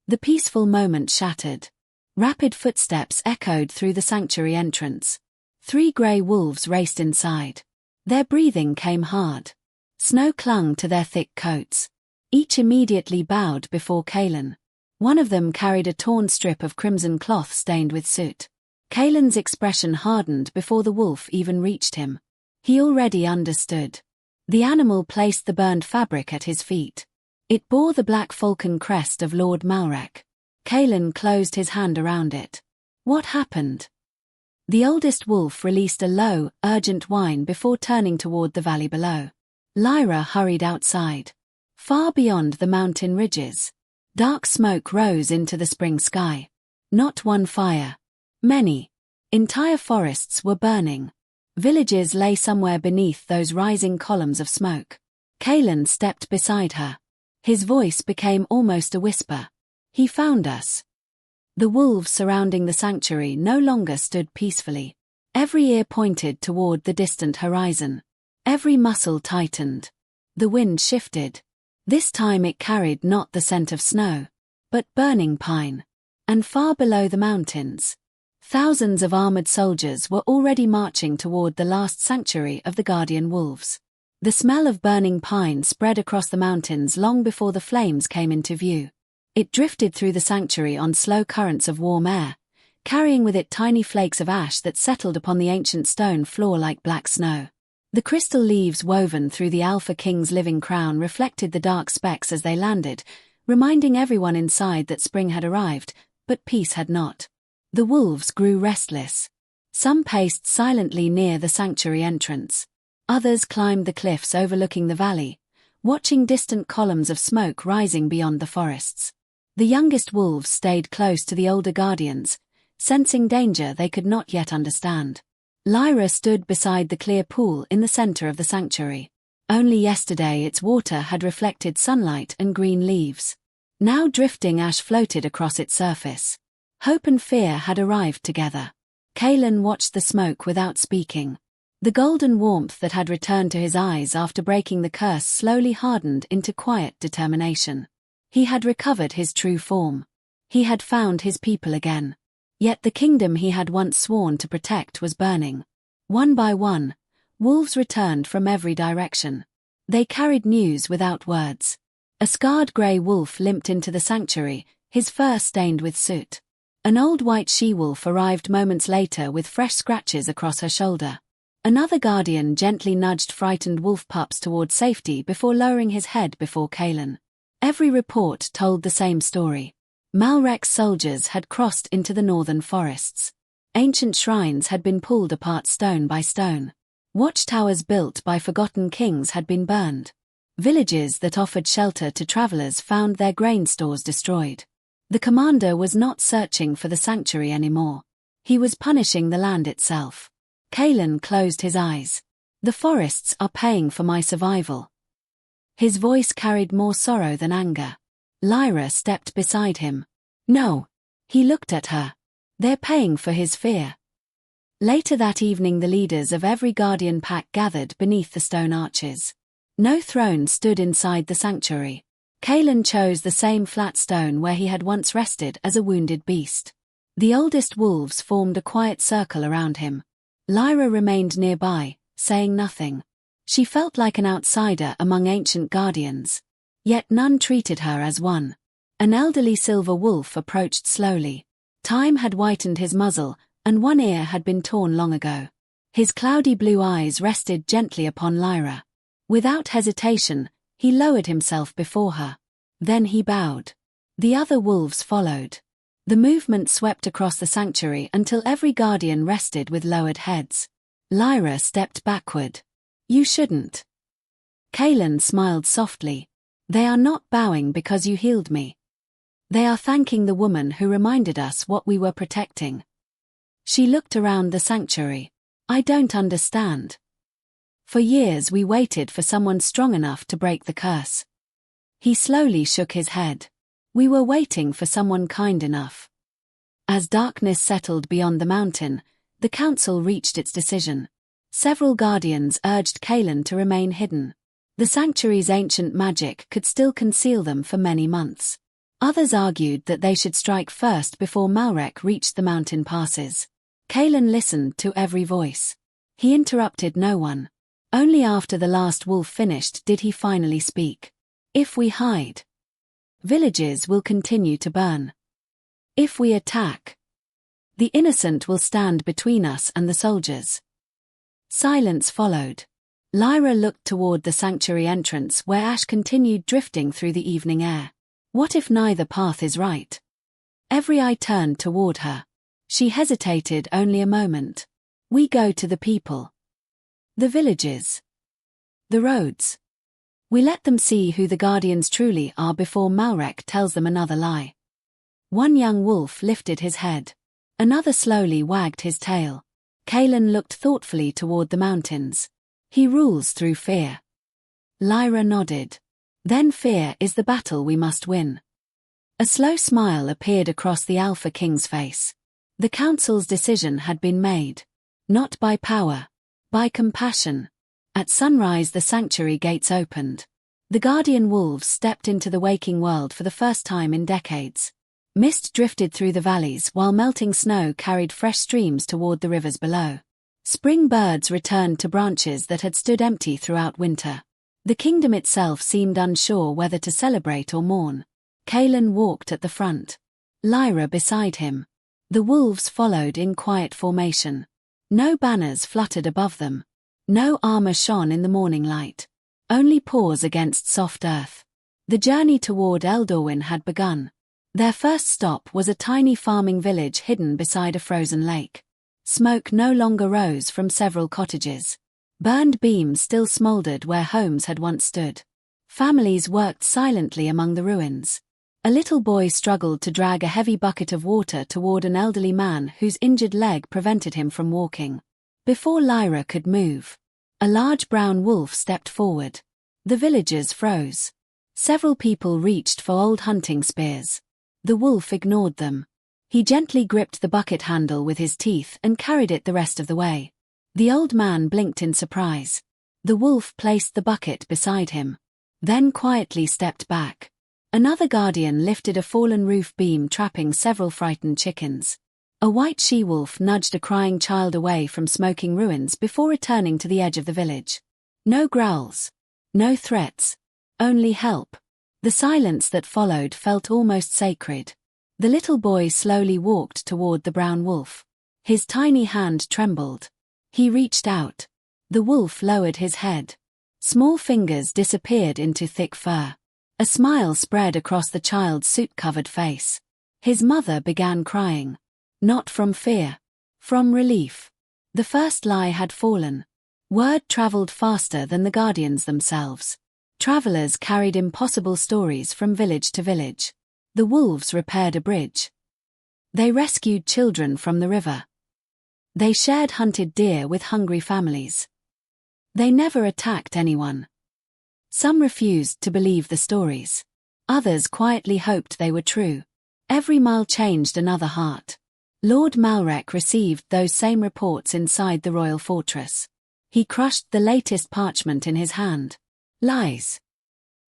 The peaceful moment shattered. Rapid footsteps echoed through the sanctuary entrance. 3 grey wolves raced inside. Their breathing came hard. Snow clung to their thick coats. Each immediately bowed before Kaelen. One of them carried a torn strip of crimson cloth stained with soot. Kaelen's expression hardened before the wolf even reached him. He already understood. The animal placed the burned fabric at his feet. It bore the black falcon crest of Lord Malrek. Kaelen closed his hand around it. What happened? The oldest wolf released a low, urgent whine before turning toward the valley below. Lyra hurried outside. Far beyond the mountain ridges, dark smoke rose into the spring sky. Not one fire. Many. Entire forests were burning. Villages lay somewhere beneath those rising columns of smoke. Kaelen stepped beside her. His voice became almost a whisper. He found us. The wolves surrounding the sanctuary no longer stood peacefully. Every ear pointed toward the distant horizon. Every muscle tightened. The wind shifted. This time it carried not the scent of snow, but burning pine. And far below the mountains, thousands of armored soldiers were already marching toward the last sanctuary of the guardian wolves. The smell of burning pine spread across the mountains long before the flames came into view. It drifted through the sanctuary on slow currents of warm air, carrying with it tiny flakes of ash that settled upon the ancient stone floor like black snow. The crystal leaves woven through the Alpha King's living crown reflected the dark specks as they landed, reminding everyone inside that spring had arrived, but peace had not. The wolves grew restless. Some paced silently near the sanctuary entrance. Others climbed the cliffs overlooking the valley, watching distant columns of smoke rising beyond the forests. The youngest wolves stayed close to the older guardians, sensing danger they could not yet understand. Lyra stood beside the clear pool in the center of the sanctuary. Only yesterday its water had reflected sunlight and green leaves. Now drifting ash floated across its surface. Hope and fear had arrived together. Kaelen watched the smoke without speaking. The golden warmth that had returned to his eyes after breaking the curse slowly hardened into quiet determination. He had recovered his true form. He had found his people again. Yet the kingdom he had once sworn to protect was burning. One by one, wolves returned from every direction. They carried news without words. A scarred grey wolf limped into the sanctuary, his fur stained with soot. An old white she-wolf arrived moments later with fresh scratches across her shoulder. Another guardian gently nudged frightened wolf pups toward safety before lowering his head before Kaelen. Every report told the same story. Malrek's soldiers had crossed into the northern forests. Ancient shrines had been pulled apart stone by stone. Watchtowers built by forgotten kings had been burned. Villages that offered shelter to travelers found their grain stores destroyed. The commander was not searching for the sanctuary anymore. He was punishing the land itself. Kaelen closed his eyes. The forests are paying for my survival. His voice carried more sorrow than anger. Lyra stepped beside him. No. He looked at her. They're paying for his fear. Later that evening the leaders of every guardian pack gathered beneath the stone arches. No throne stood inside the sanctuary. Kaelen chose the same flat stone where he had once rested as a wounded beast. The oldest wolves formed a quiet circle around him. Lyra remained nearby, saying nothing. She felt like an outsider among ancient guardians. Yet none treated her as one. An elderly silver wolf approached slowly. Time had whitened his muzzle, and one ear had been torn long ago. His cloudy blue eyes rested gently upon Lyra. Without hesitation, he lowered himself before her. Then he bowed. The other wolves followed. The movement swept across the sanctuary until every guardian rested with lowered heads. Lyra stepped backward. You shouldn't. Kaelen smiled softly. They are not bowing because you healed me. They are thanking the woman who reminded us what we were protecting. She looked around the sanctuary. I don't understand. For years we waited for someone strong enough to break the curse. He slowly shook his head. We were waiting for someone kind enough. As darkness settled beyond the mountain, the council reached its decision. Several guardians urged Kaelen to remain hidden. The sanctuary's ancient magic could still conceal them for many months. Others argued that they should strike first before Malrek reached the mountain passes. Kaelen listened to every voice. He interrupted no one. Only after the last wolf finished did he finally speak. If we hide, villages will continue to burn. If we attack, the innocent will stand between us and the soldiers. Silence followed. Lyra looked toward the sanctuary entrance where ash continued drifting through the evening air. What if neither path is right? Every eye turned toward her. She hesitated only a moment. We go to the people. The villages. The roads. We let them see who the guardians truly are before Malrek tells them another lie. One young wolf lifted his head. Another slowly wagged his tail. Kaelen looked thoughtfully toward the mountains. He rules through fear. Lyra nodded. Then fear is the battle we must win. A slow smile appeared across the Alpha King's face. The council's decision had been made. Not by power. By compassion. At sunrise the sanctuary gates opened. The guardian wolves stepped into the waking world for the first time in decades. Mist drifted through the valleys while melting snow carried fresh streams toward the rivers below. Spring birds returned to branches that had stood empty throughout winter. The kingdom itself seemed unsure whether to celebrate or mourn. Kaelen walked at the front. Lyra beside him. The wolves followed in quiet formation. No banners fluttered above them. No armor shone in the morning light. Only paws against soft earth. The journey toward Eldorwyn had begun. Their first stop was a tiny farming village hidden beside a frozen lake. Smoke no longer rose from several cottages. Burned beams still smoldered where homes had once stood. Families worked silently among the ruins. A little boy struggled to drag a heavy bucket of water toward an elderly man whose injured leg prevented him from walking. Before Lyra could move, a large brown wolf stepped forward. The villagers froze. Several people reached for old hunting spears. The wolf ignored them. He gently gripped the bucket handle with his teeth and carried it the rest of the way. The old man blinked in surprise. The wolf placed the bucket beside him. Then quietly stepped back. Another guardian lifted a fallen roof beam trapping several frightened chickens. A white she-wolf nudged a crying child away from smoking ruins before returning to the edge of the village. No growls. No threats. Only help. The silence that followed felt almost sacred. The little boy slowly walked toward the brown wolf. His tiny hand trembled. He reached out. The wolf lowered his head. Small fingers disappeared into thick fur. A smile spread across the child's soot-covered face. His mother began crying. Not from fear. From relief. The first lie had fallen. Word traveled faster than the guardians themselves. Travelers carried impossible stories from village to village. The wolves repaired a bridge. They rescued children from the river. They shared hunted deer with hungry families. They never attacked anyone. Some refused to believe the stories. Others quietly hoped they were true. Every mile changed another heart. Lord Malrek received those same reports inside the royal fortress. He crushed the latest parchment in his hand. Lies.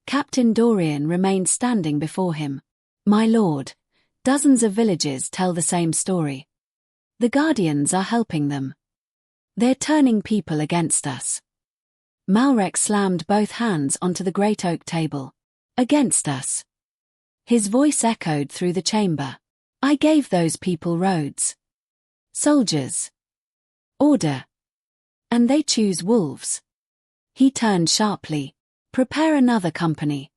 Captain Dorian remained standing before him. My lord, dozens of villages tell the same story. The guardians are helping them. They're turning people against us. Malrek slammed both hands onto the great oak table. Against us. His voice echoed through the chamber. I gave those people roads. Soldiers. Order. And they choose wolves. He turned sharply. Prepare another company.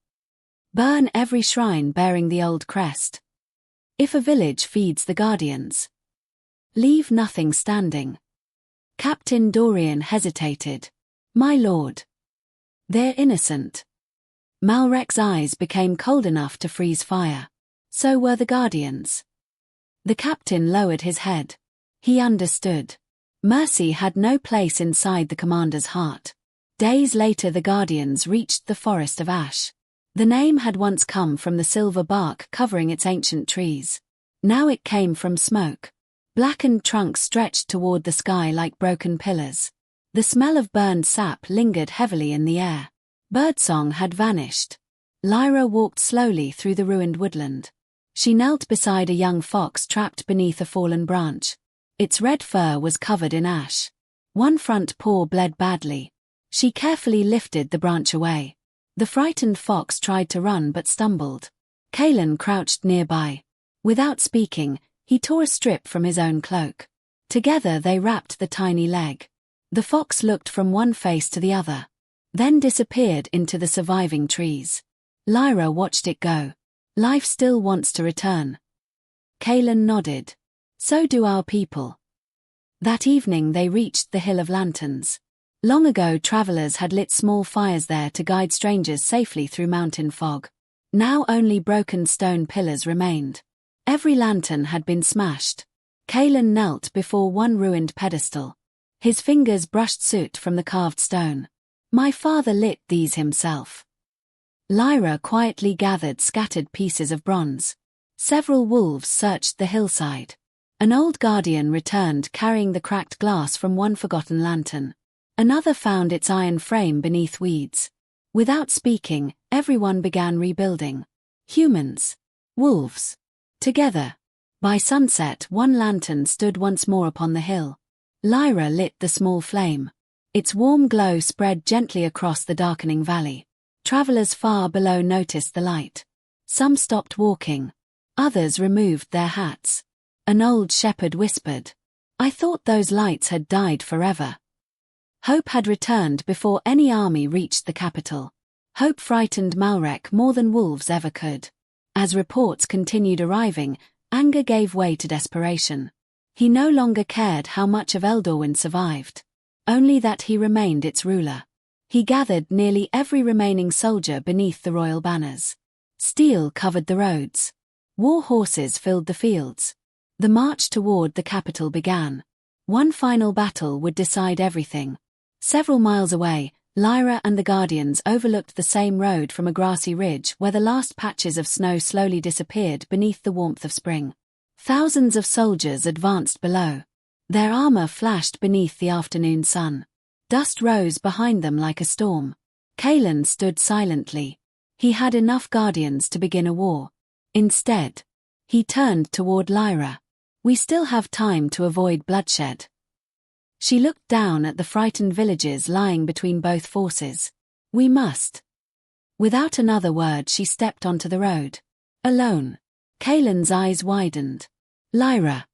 Burn every shrine bearing the old crest. If a village feeds the guardians, leave nothing standing. Captain Dorian hesitated. My lord. They're innocent. Malrek's eyes became cold enough to freeze fire. So were the guardians. The captain lowered his head. He understood. Mercy had no place inside the commander's heart. Days later the guardians reached the forest of ash. The name had once come from the silver bark covering its ancient trees. Now it came from smoke. Blackened trunks stretched toward the sky like broken pillars. The smell of burned sap lingered heavily in the air. Birdsong had vanished. Lyra walked slowly through the ruined woodland. She knelt beside a young fox trapped beneath a fallen branch. Its red fur was covered in ash. One front paw bled badly. She carefully lifted the branch away. The frightened fox tried to run but stumbled. Kaelen crouched nearby. Without speaking, he tore a strip from his own cloak. Together they wrapped the tiny leg. The fox looked from one face to the other, then disappeared into the surviving trees. Lyra watched it go. Life still wants to return. Kaelen nodded. So do our people. That evening they reached the Hill of Lanterns. Long ago travelers had lit small fires there to guide strangers safely through mountain fog. Now only broken stone pillars remained. Every lantern had been smashed. Kaelen knelt before one ruined pedestal. His fingers brushed soot from the carved stone. My father lit these himself. Lyra quietly gathered scattered pieces of bronze. Several wolves searched the hillside. An old guardian returned carrying the cracked glass from one forgotten lantern. Another found its iron frame beneath weeds. Without speaking, everyone began rebuilding. Humans. Wolves. Together. By sunset, one lantern stood once more upon the hill. Lyra lit the small flame. Its warm glow spread gently across the darkening valley. Travelers far below noticed the light. Some stopped walking. Others removed their hats. An old shepherd whispered, "I thought those lights had died forever." Hope had returned before any army reached the capital. Hope frightened Malrek more than wolves ever could. As reports continued arriving, anger gave way to desperation. He no longer cared how much of Eldorwyn survived. Only that he remained its ruler. He gathered nearly every remaining soldier beneath the royal banners. Steel covered the roads. War horses filled the fields. The march toward the capital began. One final battle would decide everything. Several miles away, Lyra and the Guardians overlooked the same road from a grassy ridge where the last patches of snow slowly disappeared beneath the warmth of spring. Thousands of soldiers advanced below. Their armor flashed beneath the afternoon sun. Dust rose behind them like a storm. Kaelen stood silently. He had enough Guardians to begin a war. Instead, he turned toward Lyra. "We still have time to avoid bloodshed." She looked down at the frightened villages lying between both forces. "We must." Without another word she stepped onto the road. Alone. Kaelen's eyes widened. "Lyra."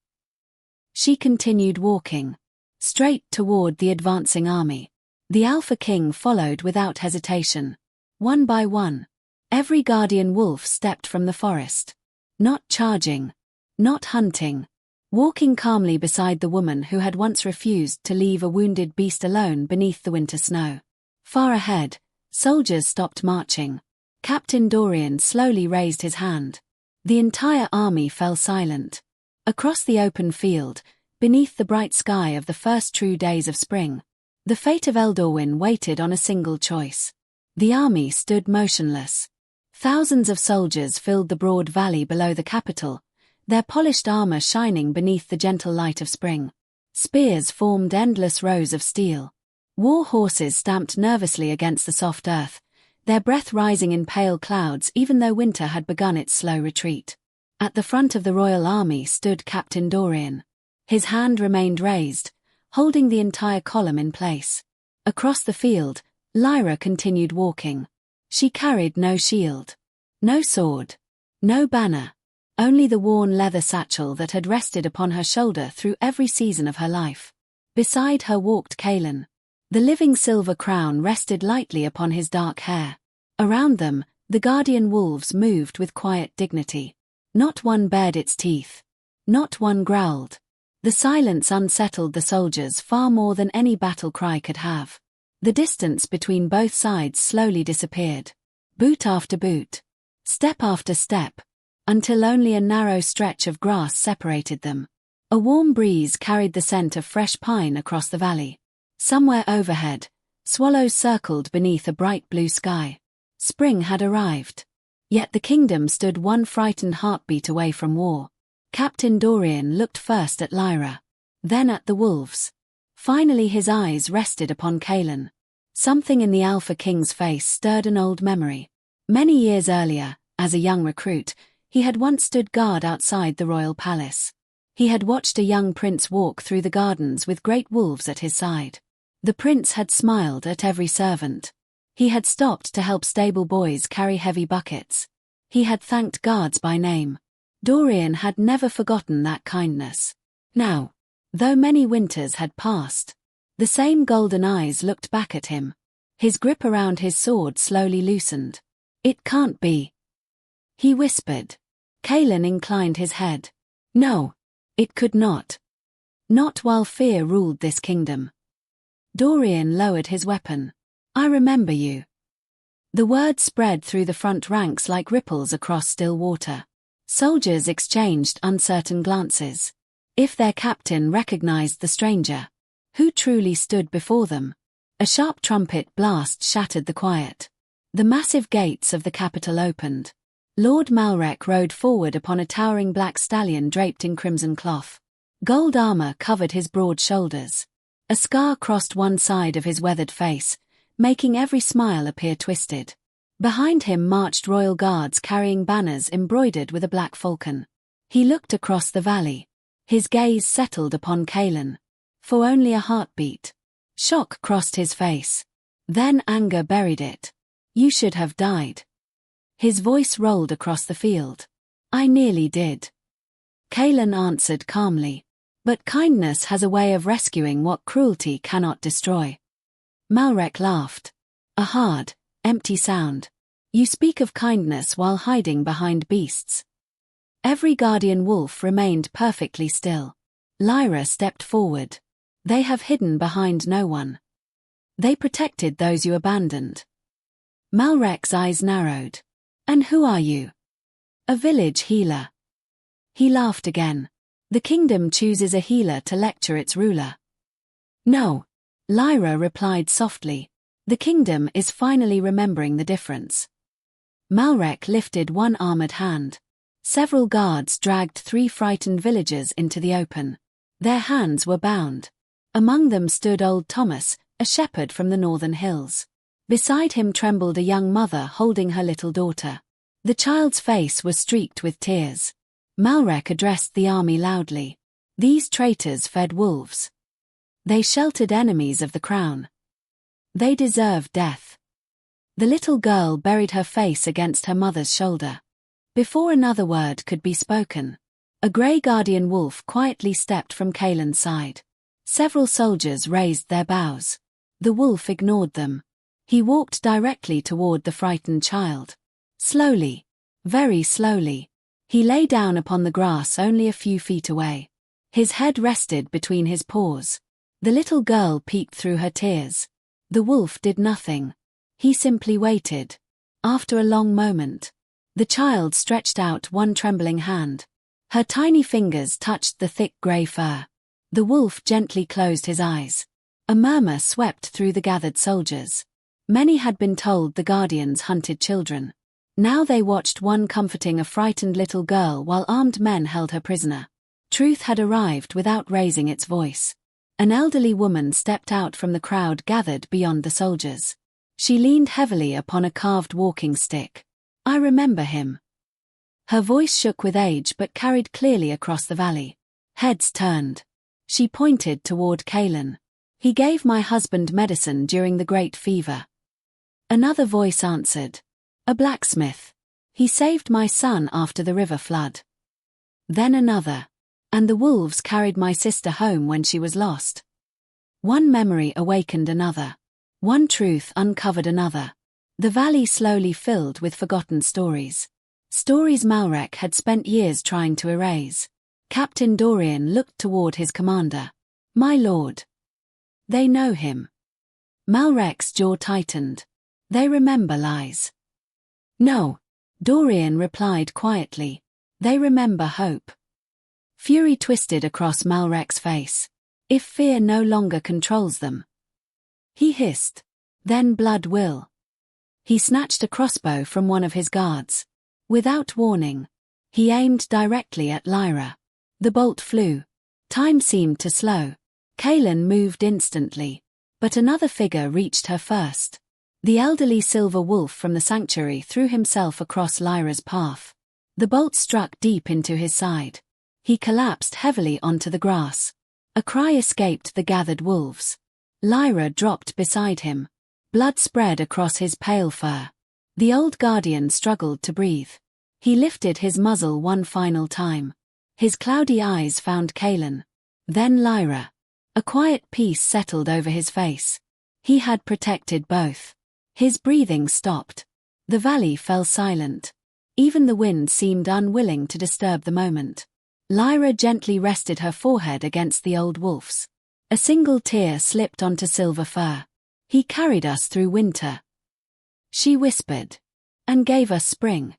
She continued walking. Straight toward the advancing army. The Alpha King followed without hesitation. One by one. Every guardian wolf stepped from the forest. Not charging. Not hunting. Walking calmly beside the woman who had once refused to leave a wounded beast alone beneath the winter snow. Far ahead, soldiers stopped marching. Captain Dorian slowly raised his hand. The entire army fell silent. Across the open field, beneath the bright sky of the first true days of spring, the fate of Eldorwyn waited on a single choice. The army stood motionless. Thousands of soldiers filled the broad valley below the capital, their polished armor shining beneath the gentle light of spring. Spears formed endless rows of steel. War horses stamped nervously against the soft earth, their breath rising in pale clouds even though winter had begun its slow retreat. At the front of the royal army stood Captain Dorian. His hand remained raised, holding the entire column in place. Across the field, Lyra continued walking. She carried no shield. No sword. No banner. Only the worn leather satchel that had rested upon her shoulder through every season of her life. Beside her walked Kaelen. The living silver crown rested lightly upon his dark hair. Around them, the guardian wolves moved with quiet dignity. Not one bared its teeth. Not one growled. The silence unsettled the soldiers far more than any battle cry could have. The distance between both sides slowly disappeared. Boot after boot. Step after step. Until only a narrow stretch of grass separated them. A warm breeze carried the scent of fresh pine across the valley. Somewhere overhead, swallows circled beneath a bright blue sky. Spring had arrived. Yet the kingdom stood one frightened heartbeat away from war. Captain Dorian looked first at Lyra, then at the wolves. Finally his eyes rested upon Kaelen. Something in the Alpha King's face stirred an old memory. Many years earlier, as a young recruit, he had once stood guard outside the royal palace. He had watched a young prince walk through the gardens with great wolves at his side. The prince had smiled at every servant. He had stopped to help stable boys carry heavy buckets. He had thanked guards by name. Dorian had never forgotten that kindness. Now, though many winters had passed, The same golden eyes looked back at him. His grip around his sword slowly loosened. "It can't be," he whispered. Kaelen inclined his head. "No, it could not. Not while fear ruled this kingdom." Dorian lowered his weapon. "I remember you." The word spread through the front ranks like ripples across still water. Soldiers exchanged uncertain glances. If their captain recognized the stranger, who truly stood before them? A sharp trumpet blast shattered the quiet. The massive gates of the capital opened. Lord Malrek rode forward upon a towering black stallion draped in crimson cloth. Gold armor covered his broad shoulders. A scar crossed one side of his weathered face, making every smile appear twisted. Behind him marched royal guards carrying banners embroidered with a black falcon. He looked across the valley. His gaze settled upon Kaelen. For only a heartbeat. Shock crossed his face. Then anger buried it. "You should have died." His voice rolled across the field. "I nearly did." Kaelen answered calmly. "But kindness has a way of rescuing what cruelty cannot destroy." Malrek laughed. A hard, empty sound. "You speak of kindness while hiding behind beasts." Every guardian wolf remained perfectly still. Lyra stepped forward. "They have hidden behind no one. They protected those you abandoned." Malrek's eyes narrowed. "And who are you?" "A village healer." He laughed again. "The kingdom chooses a healer to lecture its ruler." "No," Lyra replied softly. "The kingdom is finally remembering the difference." Malrek lifted one armored hand. Several guards dragged 3 frightened villagers into the open. Their hands were bound. Among them stood old Thomas, a shepherd from the northern hills. Beside him trembled a young mother holding her little daughter. The child's face was streaked with tears. Malrek addressed the army loudly. "These traitors fed wolves. They sheltered enemies of the crown. They deserve death." The little girl buried her face against her mother's shoulder. Before another word could be spoken, a grey guardian wolf quietly stepped from Kaelen's side. Several soldiers raised their bows. The wolf ignored them. He walked directly toward the frightened child. Slowly, very slowly, he lay down upon the grass only a few feet away. His head rested between his paws. The little girl peeked through her tears. The wolf did nothing. He simply waited. After a long moment, the child stretched out one trembling hand. Her tiny fingers touched the thick grey fur. The wolf gently closed his eyes. A murmur swept through the gathered soldiers. Many had been told the guardians hunted children. Now they watched one comforting a frightened little girl while armed men held her prisoner. Truth had arrived without raising its voice. An elderly woman stepped out from the crowd gathered beyond the soldiers. She leaned heavily upon a carved walking stick. "I remember him." Her voice shook with age but carried clearly across the valley. Heads turned. She pointed toward Kaelen. "He gave my husband medicine during the Great Fever." Another voice answered. "A blacksmith. He saved my son after the river flood." Then another. "And the wolves carried my sister home when she was lost." One memory awakened another. One truth uncovered another. The valley slowly filled with forgotten stories. Stories Malrek had spent years trying to erase. Captain Dorian looked toward his commander. "My lord." "They know him." Malrek's jaw tightened. "They remember lies." "No," Dorian replied quietly. "They remember hope." Fury twisted across Malrek's face. "If fear no longer controls them," he hissed, "then blood will." He snatched a crossbow from one of his guards. Without warning, he aimed directly at Lyra. The bolt flew. Time seemed to slow. Kaelen moved instantly, but another figure reached her first. The elderly silver wolf from the sanctuary threw himself across Lyra's path. The bolt struck deep into his side. He collapsed heavily onto the grass. A cry escaped the gathered wolves. Lyra dropped beside him. Blood spread across his pale fur. The old guardian struggled to breathe. He lifted his muzzle one final time. His cloudy eyes found Kaelen. Then Lyra. A quiet peace settled over his face. He had protected both. His breathing stopped. The valley fell silent. Even the wind seemed unwilling to disturb the moment. Lyra gently rested her forehead against the old wolf's. A single tear slipped onto silver fur. He carried us through winter, she whispered, and gave us spring.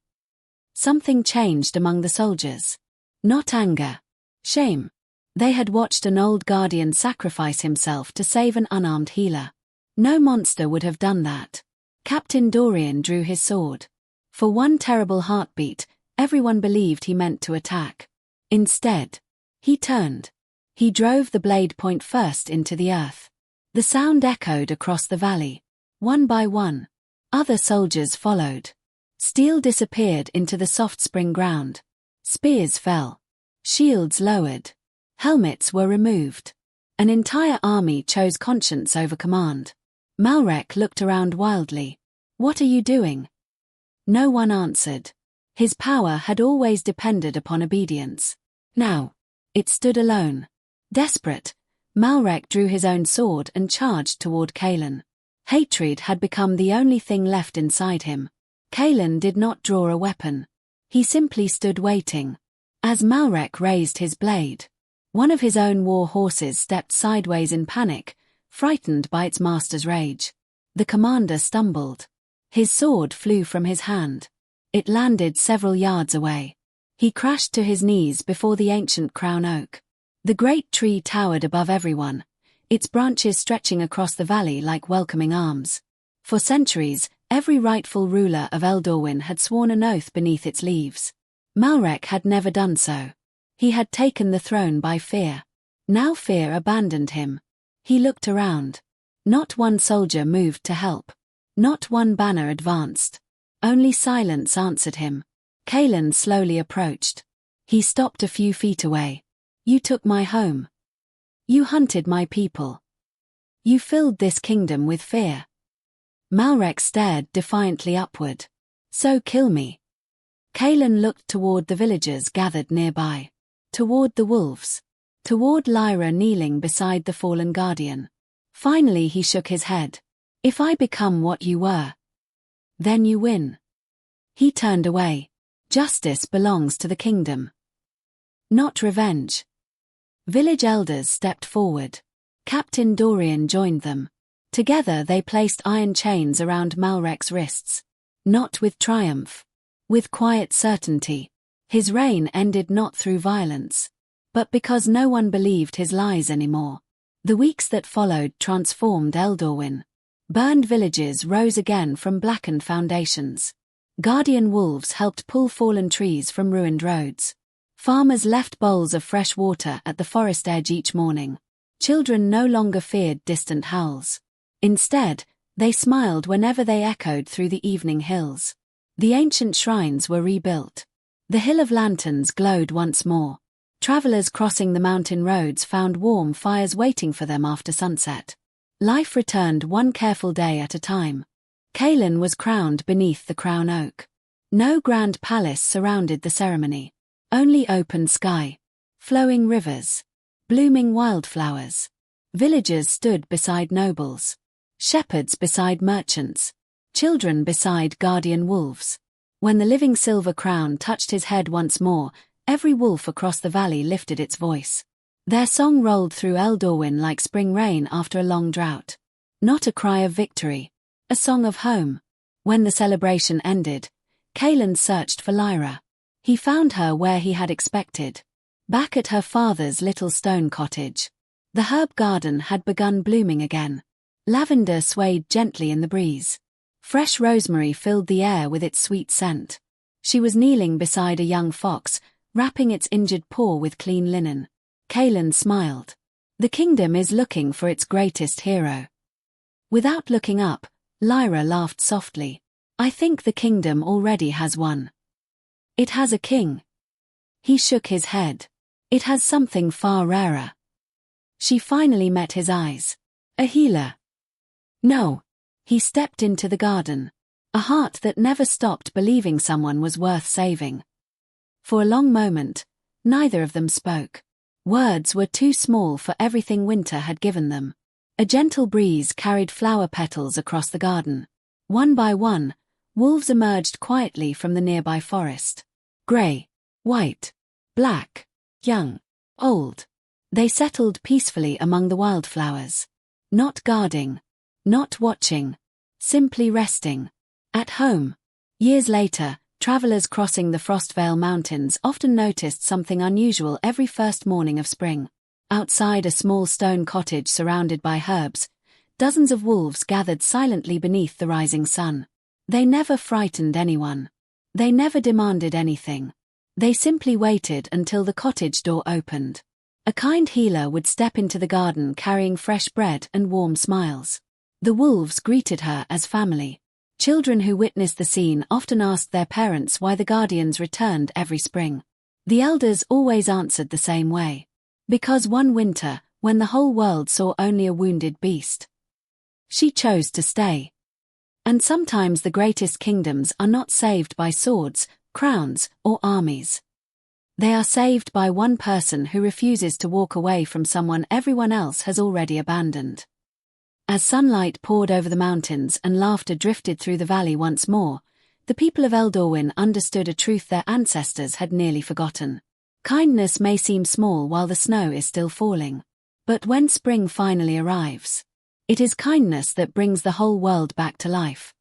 Something changed among the soldiers. Not anger. Shame. They had watched an old guardian sacrifice himself to save an unarmed healer. No monster would have done that. Captain Dorian drew his sword. For one terrible heartbeat, everyone believed he meant to attack. Instead, he turned. He drove the blade point first into the earth. The sound echoed across the valley. One by one, other soldiers followed. Steel disappeared into the soft spring ground. Spears fell. Shields lowered. Helmets were removed. An entire army chose conscience over command. Malrek looked around wildly. "What are you doing?" No one answered. His power had always depended upon obedience. Now, it stood alone. Desperate, Malrek drew his own sword and charged toward Kaelen. Hatred had become the only thing left inside him. Kaelen did not draw a weapon. He simply stood waiting. As Malrek raised his blade, one of his own war horses stepped sideways in panic, frightened by its master's rage. The commander stumbled. His sword flew from his hand. It landed several yards away. He crashed to his knees before the ancient crown oak. The great tree towered above everyone, its branches stretching across the valley like welcoming arms. For centuries, every rightful ruler of Eldorwyn had sworn an oath beneath its leaves. Malrek had never done so. He had taken the throne by fear. Now fear abandoned him. He looked around. Not one soldier moved to help. Not one banner advanced. Only silence answered him. Kaelen slowly approached. He stopped a few feet away. "You took my home. You hunted my people. You filled this kingdom with fear." Malrek stared defiantly upward. "So kill me." Kaelen looked toward the villagers gathered nearby. Toward the wolves. Toward Lyra kneeling beside the fallen guardian. Finally he shook his head. "If I become what you were, then you win." He turned away. Justice belongs to the kingdom, not revenge. Village elders stepped forward. Captain Dorian joined them. Together they placed iron chains around Malrek's wrists. Not with triumph. With quiet certainty. His reign ended not through violence, but because no one believed his lies anymore. The weeks that followed transformed Eldorwyn. Burned villages rose again from blackened foundations. Guardian wolves helped pull fallen trees from ruined roads. Farmers left bowls of fresh water at the forest edge each morning. Children no longer feared distant howls. Instead, they smiled whenever they echoed through the evening hills. The ancient shrines were rebuilt. The Hill of Lanterns glowed once more. Travelers crossing the mountain roads found warm fires waiting for them after sunset. Life returned one careful day at a time. Kaelen was crowned beneath the crown oak. No grand palace surrounded the ceremony. Only open sky, flowing rivers, blooming wildflowers. Villagers stood beside nobles. Shepherds beside merchants. Children beside guardian wolves. When the living silver crown touched his head once more, every wolf across the valley lifted its voice. Their song rolled through Eldorwyn like spring rain after a long drought. Not a cry of victory, a song of home. When the celebration ended, Kaelen searched for Lyra. He found her where he had expected. Back at her father's little stone cottage. The herb garden had begun blooming again. Lavender swayed gently in the breeze. Fresh rosemary filled the air with its sweet scent. She was kneeling beside a young fox, wrapping its injured paw with clean linen. Kaelen smiled. The kingdom is looking for its greatest hero. Without looking up, Lyra laughed softly. "I think the kingdom already has one. It has a king." He shook his head. "It has something far rarer." She finally met his eyes. "A healer." "No." He stepped into the garden. A heart that never stopped believing someone was worth saving. For a long moment, neither of them spoke. Words were too small for everything winter had given them. A gentle breeze carried flower petals across the garden. One by one, wolves emerged quietly from the nearby forest. Grey, white, black, young, old. They settled peacefully among the wildflowers. Not guarding, not watching, simply resting. At home. Years later, travelers crossing the Frostveil Mountains often noticed something unusual every first morning of spring. Outside a small stone cottage surrounded by herbs, dozens of wolves gathered silently beneath the rising sun. They never frightened anyone. They never demanded anything. They simply waited until the cottage door opened. A kind healer would step into the garden carrying fresh bread and warm smiles. The wolves greeted her as family. Children who witnessed the scene often asked their parents why the guardians returned every spring. The elders always answered the same way. Because one winter, when the whole world saw only a wounded beast, she chose to stay. And sometimes the greatest kingdoms are not saved by swords, crowns, or armies. They are saved by one person who refuses to walk away from someone everyone else has already abandoned. As sunlight poured over the mountains and laughter drifted through the valley once more, the people of Eldorwyn understood a truth their ancestors had nearly forgotten. Kindness may seem small while the snow is still falling. But when spring finally arrives, it is kindness that brings the whole world back to life.